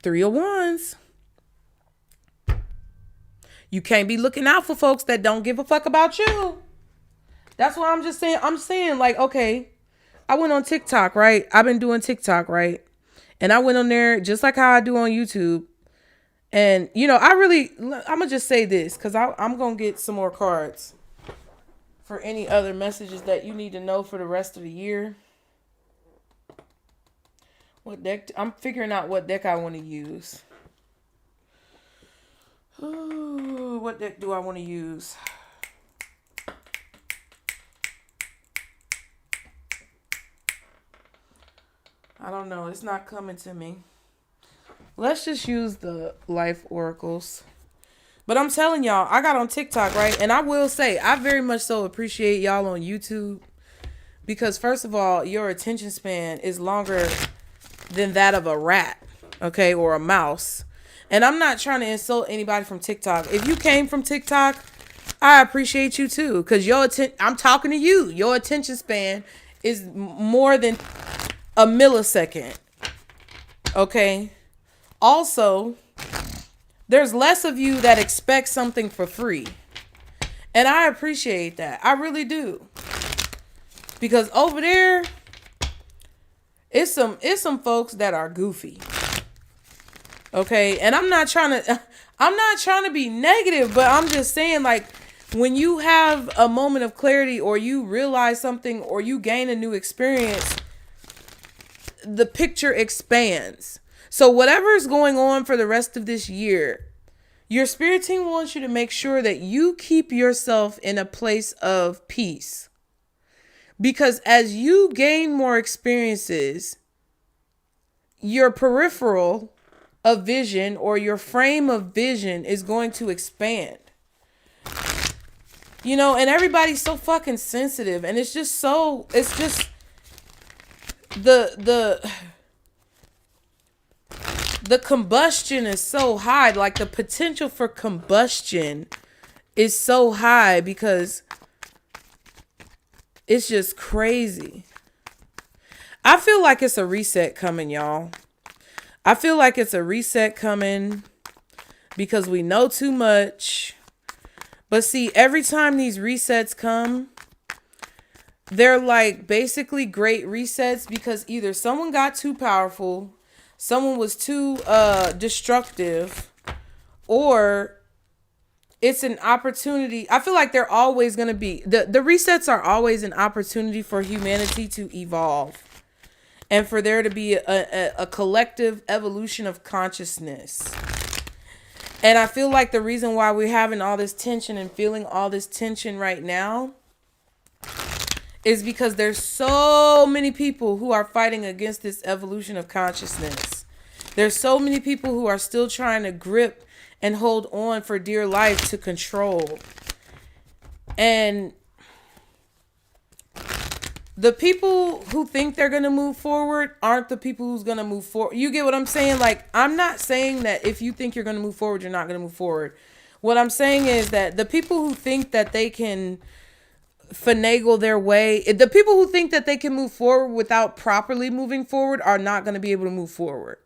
3 of Wands. You can't be looking out for folks that don't give a fuck about you. That's what I'm just saying. I'm saying like, okay, I went on TikTok, right? I've been doing TikTok, right? And I went on there just like how I do on YouTube. And, you know, I'm going to just say this because I'm going to get some more cards for any other messages that you need to know for the rest of the year. What deck? I'm figuring out what deck I want to use. Ooh, what deck do I want to use? I don't know. It's not coming to me. Let's just use the life oracles. But I'm telling y'all, I got on TikTok, right? And I will say, I very much so appreciate y'all on YouTube. Because first of all, your attention span is longer than that of a rat, okay? Or a mouse. And I'm not trying to insult anybody from TikTok. If you came from TikTok, I appreciate you too. Because I'm talking to you. Your attention span is more than a millisecond. Okay? Also, there's less of you that expect something for free. And I appreciate that. I really do. Because over there, it's some folks that are goofy. Okay? And I'm not trying to be negative, but I'm just saying, like, when you have a moment of clarity or you realize something or you gain a new experience, the picture expands. So whatever is going on for the rest of this year, your spirit team wants you to make sure that you keep yourself in a place of peace. Because as you gain more experiences, your peripheral of vision or your frame of vision is going to expand. You know, and everybody's so fucking sensitive, and it's just the combustion is so high. Like, the potential for combustion is so high because it's just crazy. I feel like it's a reset coming, y'all. I feel like it's a reset coming because we know too much. But see, every time these resets come, they're like basically great resets because either someone got too powerful, someone was too destructive, or It's an opportunity. I feel like they're always going to be, the resets are always an opportunity for humanity to evolve and for there to be a collective evolution of consciousness. And I feel like the reason why we're having all this tension and feeling all this tension right now is because there's so many people who are fighting against this evolution of consciousness. There's so many people who are still trying to grip and hold on for dear life to control. And the people who think they're going to move forward aren't the people who's going to move forward. You get what I'm saying? Like, I'm not saying that if you think you're going to move forward, you're not going to move forward. What I'm saying is that the people who think that they can finagle their way, the people who think that they can move forward without properly moving forward are not going to be able to move forward.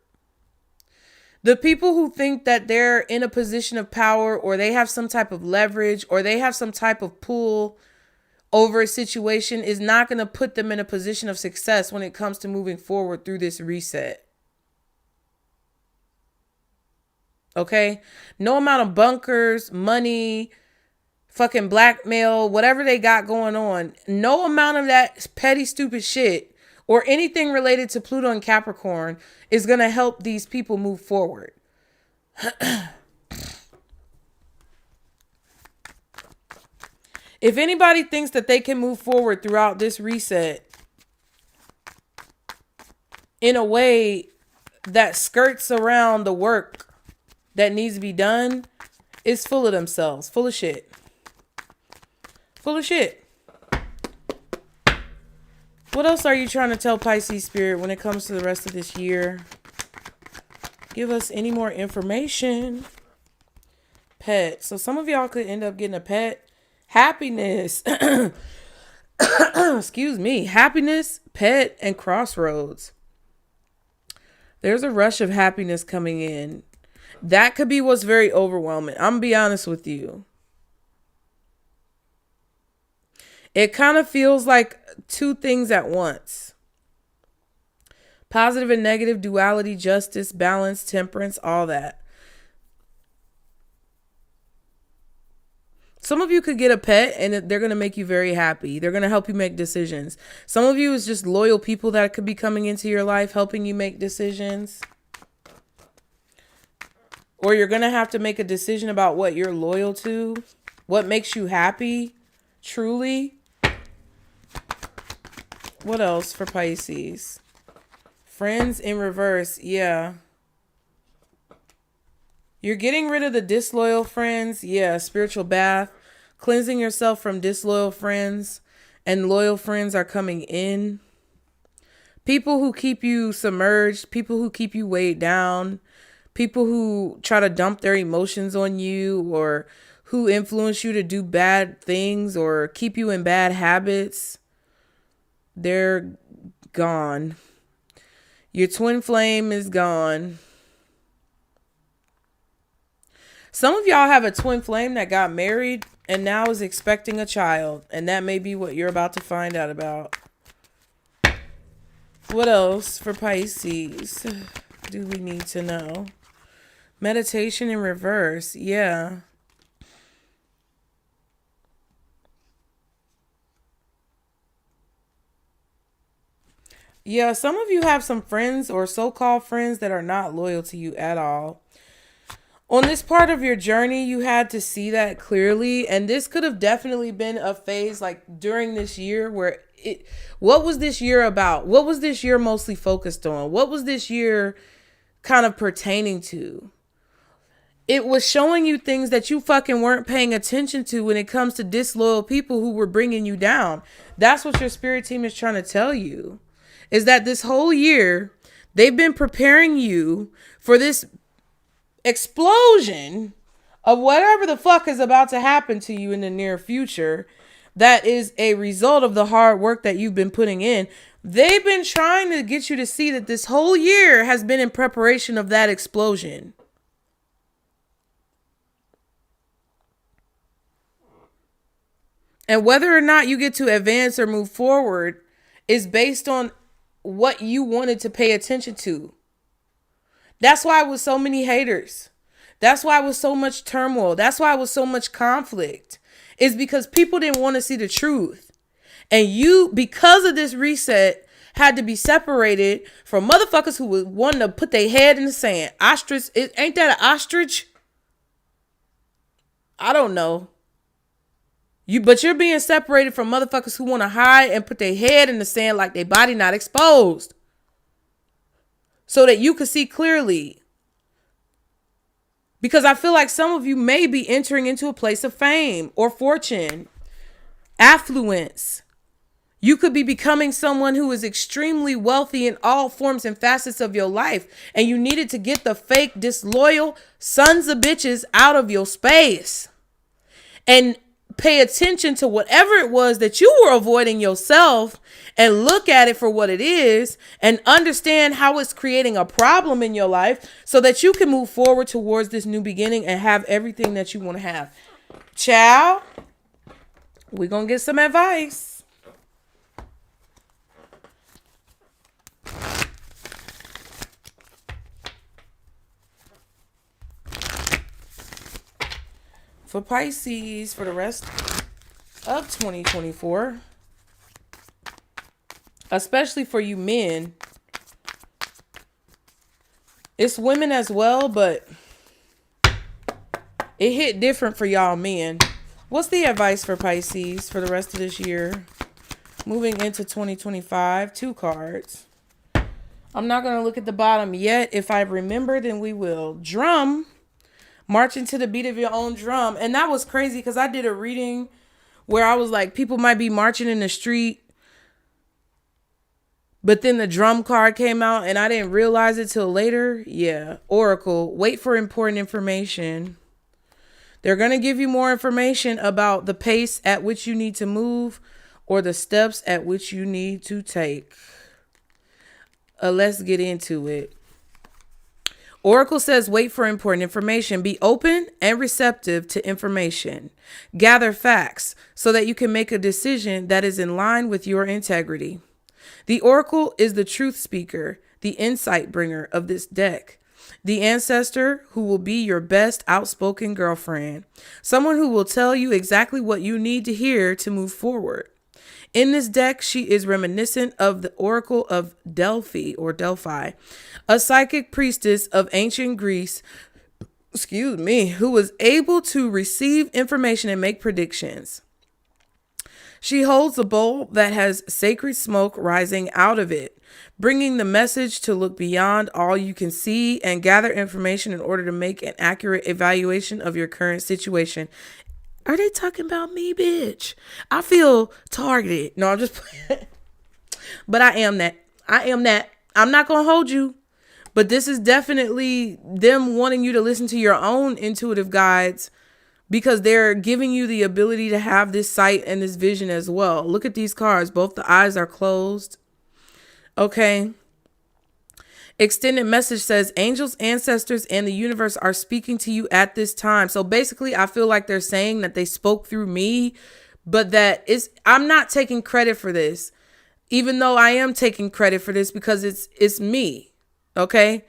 The people who think that they're in a position of power or they have some type of leverage or they have some type of pull over a situation is not going to put them in a position of success when it comes to moving forward through this reset. Okay? No amount of bunkers, money, fucking blackmail, whatever they got going on, no amount of that petty, stupid shit or anything related to Pluto and Capricorn is going to help these people move forward. If anybody thinks that they can move forward throughout this reset in a way that skirts around the work that needs to be done, is full of themselves, full of shit. Full of shit. What else are you trying to tell Pisces Spirit when it comes to the rest of this year? Give us any more information. Pet. So some of y'all could end up getting a pet. Happiness. Excuse me. Happiness, pet, and crossroads. There's a rush of happiness coming in. That could be what's very overwhelming. I'm going to be honest with you. It kind of feels like two things at once. Positive and negative, duality, justice, balance, temperance, all that. Some of you could get a pet and they're going to make you very happy. They're going to help you make decisions. Some of you is just loyal people that could be coming into your life, helping you make decisions. Or you're going to have to make a decision about what you're loyal to, what makes you happy, truly. What else for Pisces? Friends in reverse. Yeah. You're getting rid of the disloyal friends. Yeah. Spiritual bath. Cleansing yourself from disloyal friends. And loyal friends are coming in. People who keep you submerged. People who keep you weighed down. People who try to dump their emotions on you. Or who influence you to do bad things. Or keep you in bad habits. They're gone. Your twin flame is gone. Some of y'all have a twin flame that got married and now is expecting a child. And that may be what you're about to find out about. What else for Pisces do we need to know? Meditation in reverse. Yeah. Yeah, some of you have some friends or so-called friends that are not loyal to you at all. On this part of your journey, you had to see that clearly. And this could have definitely been a phase like during this year where what was this year about? What was this year mostly focused on? What was this year kind of pertaining to? It was showing you things that you fucking weren't paying attention to when it comes to disloyal people who were bringing you down. That's what your spirit team is trying to tell you. Is that this whole year, they've been preparing you for this explosion of whatever the fuck is about to happen to you in the near future. That is a result of the hard work that you've been putting in. They've been trying to get you to see that this whole year has been in preparation of that explosion. And whether or not you get to advance or move forward is based on what you wanted to pay attention to. That's why with so many haters, That's why it was so much turmoil. That's why it was so much conflict. It's because people didn't want to see the truth. And you, because of this reset, had to be separated from motherfuckers who would want to put their head in the sand. Ostrich, ain't that an ostrich? I don't know. But you're being separated from motherfuckers who want to hide and put their head in the sand like their body not exposed. So that you can see clearly. Because I feel like some of you may be entering into a place of fame or fortune, affluence. You could be becoming someone who is extremely wealthy in all forms and facets of your life. And you needed to get the fake, disloyal sons of bitches out of your space. And pay attention to whatever it was that you were avoiding yourself and look at it for what it is and understand how it's creating a problem in your life so that you can move forward towards this new beginning and have everything that you want to have. Ciao. We're going to get some advice. For Pisces, for the rest of 2024, especially for you men, it's women as well, but it hit different for y'all men. What's the advice for Pisces for the rest of this year? Moving into 2025, 2 cards. I'm not going to look at the bottom yet. If I remember, then we will. Drum. Marching to the beat of your own drum. And that was crazy because I did a reading where I was like, people might be marching in the street, but then the drum card came out and I didn't realize it till later. Yeah. Oracle, wait for important information. They're going to give you more information about the pace at which you need to move or the steps at which you need to take. Let's get into it. Oracle says, wait for important information. Be open and receptive to information. Gather facts so that you can make a decision that is in line with your integrity. The Oracle is the truth speaker, the insight bringer of this deck. The ancestor who will be your best outspoken girlfriend. Someone who will tell you exactly what you need to hear to move forward. In this deck, she is reminiscent of the Oracle of Delphi, a psychic priestess of ancient Greece, who was able to receive information and make predictions. She holds a bowl that has sacred smoke rising out of it, bringing the message to look beyond all you can see and gather information in order to make an accurate evaluation of your current situation. Are they talking about me, bitch? I feel targeted. No, I'm just playing. But I am that. I'm not going to hold you. But this is definitely them wanting you to listen to your own intuitive guides because they're giving you the ability to have this sight and this vision as well. Look at these cards. Both the eyes are closed. Okay. Extended message says angels, ancestors, and the universe are speaking to you at this time. So basically, I feel like they're saying that they spoke through me, but I'm not taking credit for this, even though I am taking credit for this because it's me. Okay.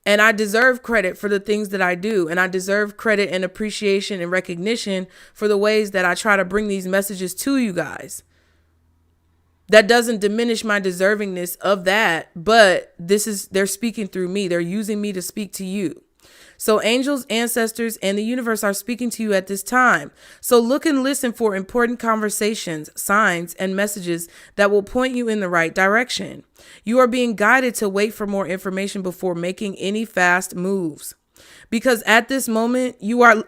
And I deserve credit for the things that I do. And I deserve credit and appreciation and recognition for the ways that I try to bring these messages to you guys. That doesn't diminish my deservingness of that, but they're speaking through me. They're using me to speak to you. So angels, ancestors, and the universe are speaking to you at this time. So look and listen for important conversations, signs, and messages that will point you in the right direction. You are being guided to wait for more information before making any fast moves. Because at this moment, you are,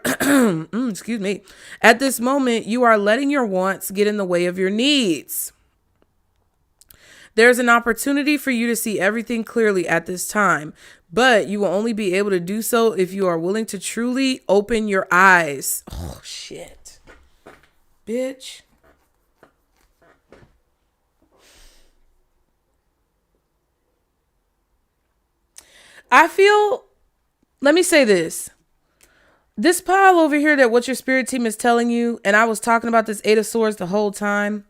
at this moment, you are letting your wants get in the way of your needs. There's an opportunity for you to see everything clearly at this time, but you will only be able to do so if you are willing to truly open your eyes. Oh, shit. Bitch. Let me say this. This pile over here that what your spirit team is telling you, and I was talking about this 8 of Swords the whole time,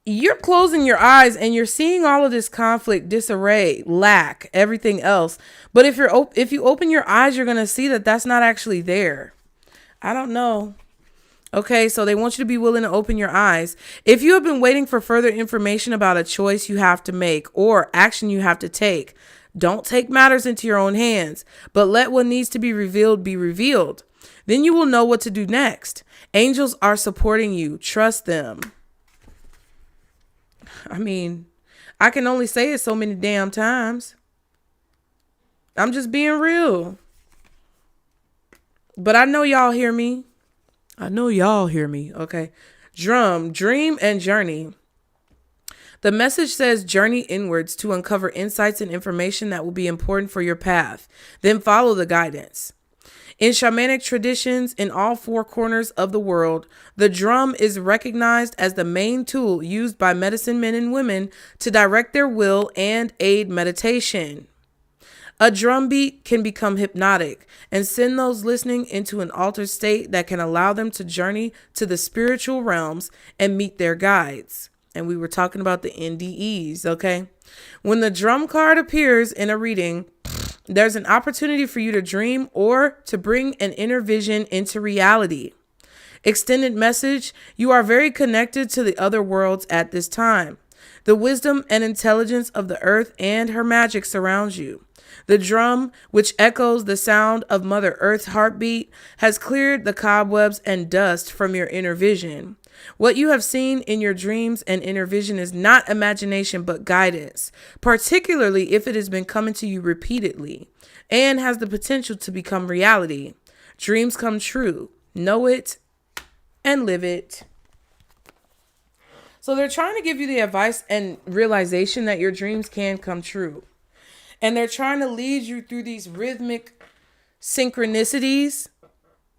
you're closing your eyes and you're seeing all of this conflict, disarray, lack, everything else. But if you open your eyes, you're going to see that that's not actually there. I don't know. Okay, so they want you to be willing to open your eyes. If you have been waiting for further information about a choice you have to make or action you have to take, don't take matters into your own hands, but let what needs to be revealed be revealed. Then you will know what to do next. Angels are supporting you. Trust them. I mean, I can only say it so many damn times. I'm just being real. But I know y'all hear me. Okay. Dream, and journey. The message says journey inwards to uncover insights and information that will be important for your path. Then follow the guidance. In shamanic traditions in all four corners of the world, the drum is recognized as the main tool used by medicine men and women to direct their will and aid meditation. A drum beat can become hypnotic and send those listening into an altered state that can allow them to journey to the spiritual realms and meet their guides. And we were talking about the NDEs, okay? When the drum card appears in a reading, there's an opportunity for you to dream or to bring an inner vision into reality. Extended message: you are very connected to the other worlds at this time. The wisdom and intelligence of the earth and her magic surrounds you. The drum, which echoes the sound of Mother Earth's heartbeat, has cleared the cobwebs and dust from your inner vision. What you have seen in your dreams and inner vision is not imagination but guidance, particularly if it has been coming to you repeatedly and has the potential to become reality. Dreams come true. Know it and live it. So they're trying to give you the advice and realization that your dreams can come true. And they're trying to lead you through these rhythmic synchronicities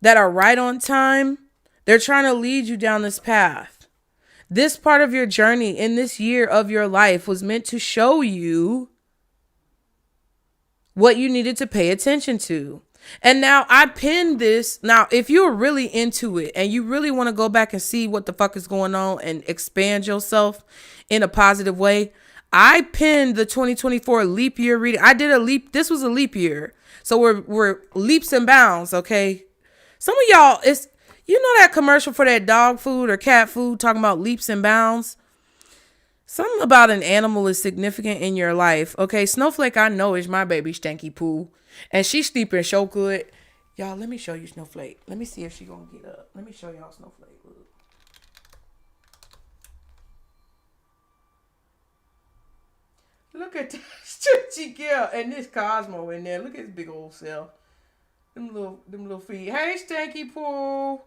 that are right on time. They're trying to lead you down this path. This part of your journey in this year of your life was meant to show you what you needed to pay attention to. And now I pinned this. Now, if you're really into it and you really want to go back and see what the fuck is going on and expand yourself in a positive way, I pinned the 2024 leap year reading. I did a leap. This was a leap year. So we're leaps and bounds. Okay. Some of y'all, you know that commercial for that dog food or cat food talking about leaps and bounds? Something about an animal is significant in your life. Okay. Snowflake, I know, is my baby Stanky Poo. And she's sleeping so good. Y'all, let me show you Snowflake. Let me see if she gonna get up. Let me show y'all Snowflake. Look at this stretchy girl and this Cosmo in there. Look at his big old self. Them little feet. Hey, Stanky Poo.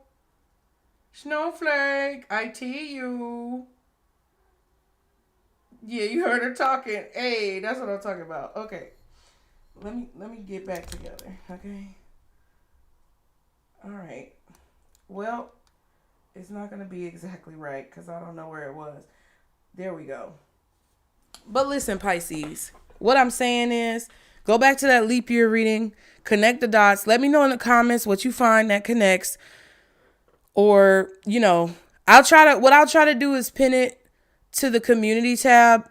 Snowflake, I see you. Yeah, you heard her talking. Hey, that's what I'm talking about. Okay. Let me get back together. Okay. All right. Well, it's not going to be exactly right because I don't know where it was. There we go. But listen, Pisces, what I'm saying is go back to that leap year reading, connect the dots. Let me know in the comments what you find that connects. Or, I'll try to do is pin it to the community tab.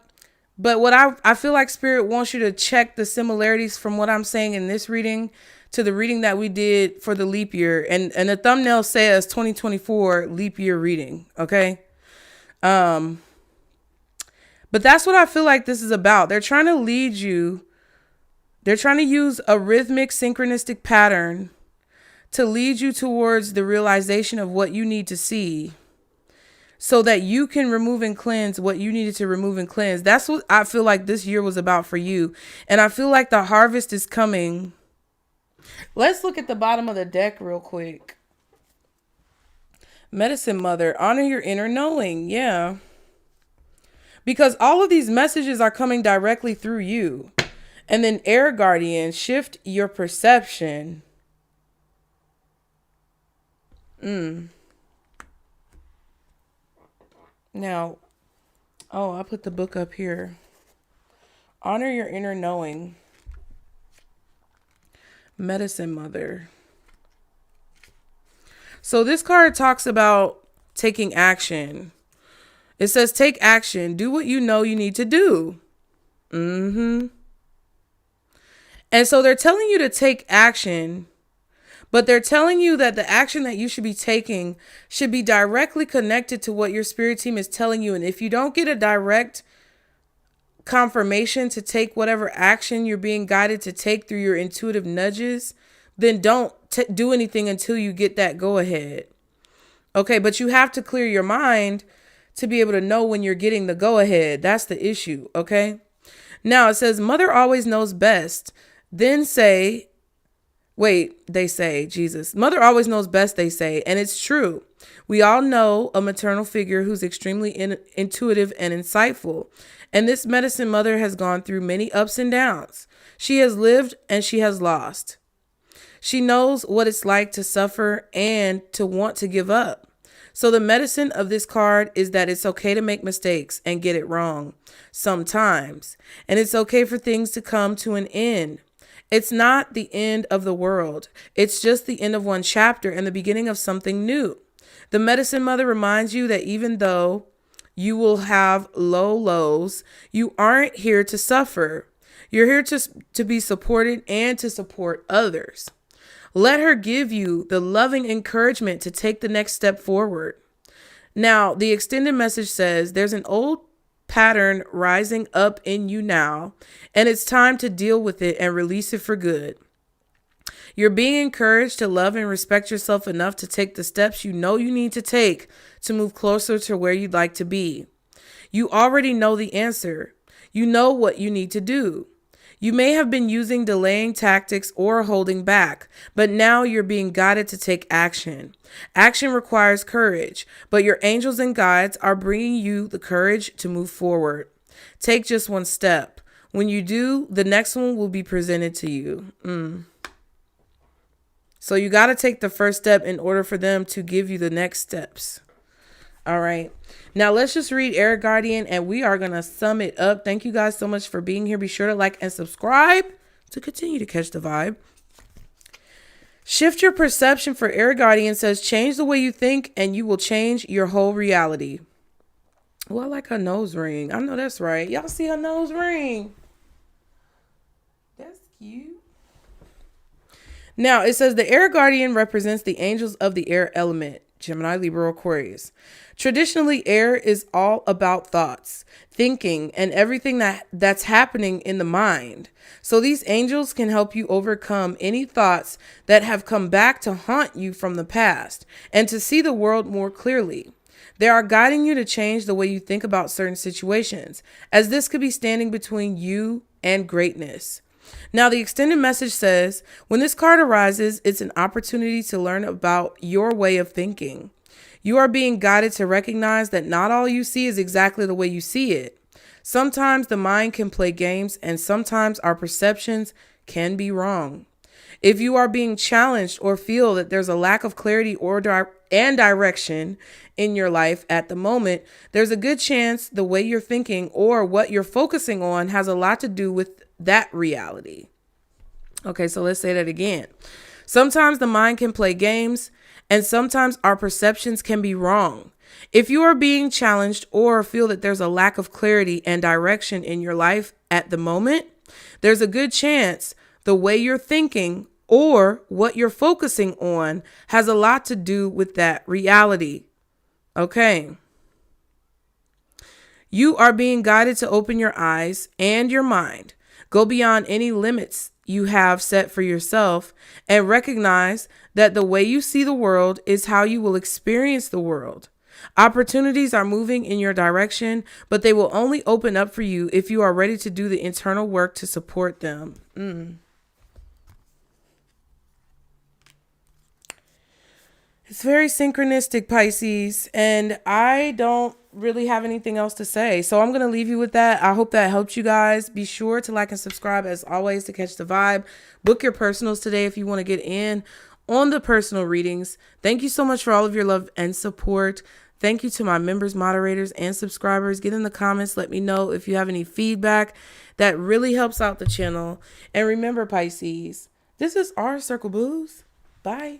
But what I feel like Spirit wants you to check the similarities from what I'm saying in this reading to the reading that we did for the leap year. And the thumbnail says 2024 leap year reading. Okay. But that's what I feel like this is about. They're trying to lead you. They're trying to use a rhythmic synchronistic pattern to lead you towards the realization of what you need to see so that you can remove and cleanse what you needed to remove and cleanse. That's what I feel like this year was about for you. And I feel like the harvest is coming. Let's look at the bottom of the deck real quick. Medicine Mother, honor your inner knowing. Yeah. Because all of these messages are coming directly through you. And then Air Guardian, shift your perception. Now, I put the book up here. Honor your inner knowing. Medicine Mother. So this card talks about taking action. It says take action. Do what you know you need to do. And so they're telling you to take action, but they're telling you that the action that you should be taking should be directly connected to what your spirit team is telling you. And if you don't get a direct confirmation to take whatever action you're being guided to take through your intuitive nudges, then don't do anything until you get that go ahead. Okay, but you have to clear your mind to be able to know when you're getting the go ahead. That's the issue. Okay. Now it says mother always knows best. Then say, they say, Jesus, mother always knows best, they say. And it's true. We all know a maternal figure who's extremely intuitive and insightful. And this medicine mother has gone through many ups and downs. She has lived and she has lost. She knows what it's like to suffer and to want to give up. So the medicine of this card is that it's okay to make mistakes and get it wrong sometimes. And it's okay for things to come to an end. It's not the end of the world. It's just the end of one chapter and the beginning of something new. The medicine mother reminds you that even though you will have low lows, you aren't here to suffer. You're here to be supported and to support others. Let her give you the loving encouragement to take the next step forward. Now, the extended message says there's an old pattern rising up in you now, and it's time to deal with it and release it for good. You're being encouraged to love and respect yourself enough to take the steps you know you need to take to move closer to where you'd like to be. You already know the answer. You know what you need to do. You may have been using delaying tactics or holding back, but now you're being guided to take action. Action requires courage, but your angels and guides are bringing you the courage to move forward. Take just one step. When you do, the next one will be presented to you. So you got to take the first step in order for them to give you the next steps. All right. Now let's just read Air Guardian and we are going to sum it up. Thank you guys so much for being here. Be sure to like and subscribe to continue to catch the vibe. Shift your perception for Air Guardian says change the way you think and you will change your whole reality. Well, I like her nose ring. I know that's right. Y'all see her nose ring? That's cute. Now it says the Air Guardian represents the angels of the air element. Gemini, Libra, Aquarius. Traditionally, air is all about thoughts, thinking, and everything that's happening in the mind. So these angels can help you overcome any thoughts that have come back to haunt you from the past and to see the world more clearly. They are guiding you to change the way you think about certain situations, as this could be standing between you and greatness. Now, the extended message says, when this card arises, it's an opportunity to learn about your way of thinking. You are being guided to recognize that not all you see is exactly the way you see it. Sometimes the mind can play games and sometimes our perceptions can be wrong. If you are being challenged or feel that there's a lack of clarity or direction in your life at the moment, there's a good chance the way you're thinking or what you're focusing on has a lot to do with that reality. Okay, so let's say that again. Sometimes the mind can play games and sometimes our perceptions can be wrong. If you are being challenged or feel that there's a lack of clarity and direction in your life at the moment, there's a good chance the way you're thinking or what you're focusing on has a lot to do with that reality. Okay. You are being guided to open your eyes and your mind. Go beyond any limits you have set for yourself and recognize that the way you see the world is how you will experience the world. Opportunities are moving in your direction, but they will only open up for you if you are ready to do the internal work to support them. It's very synchronistic, Pisces, and I don't really have anything else to say. So I'm going to leave you with that. I hope that helped you guys. Be sure to like and subscribe as always to catch the vibe. Book your personals today if you want to get in on the personal readings. Thank you so much for all of your love and support. Thank you to my members, moderators, and subscribers. Get in the comments. Let me know if you have any feedback. That really helps out the channel. And remember, Pisces, this is our Circle Blues. Bye.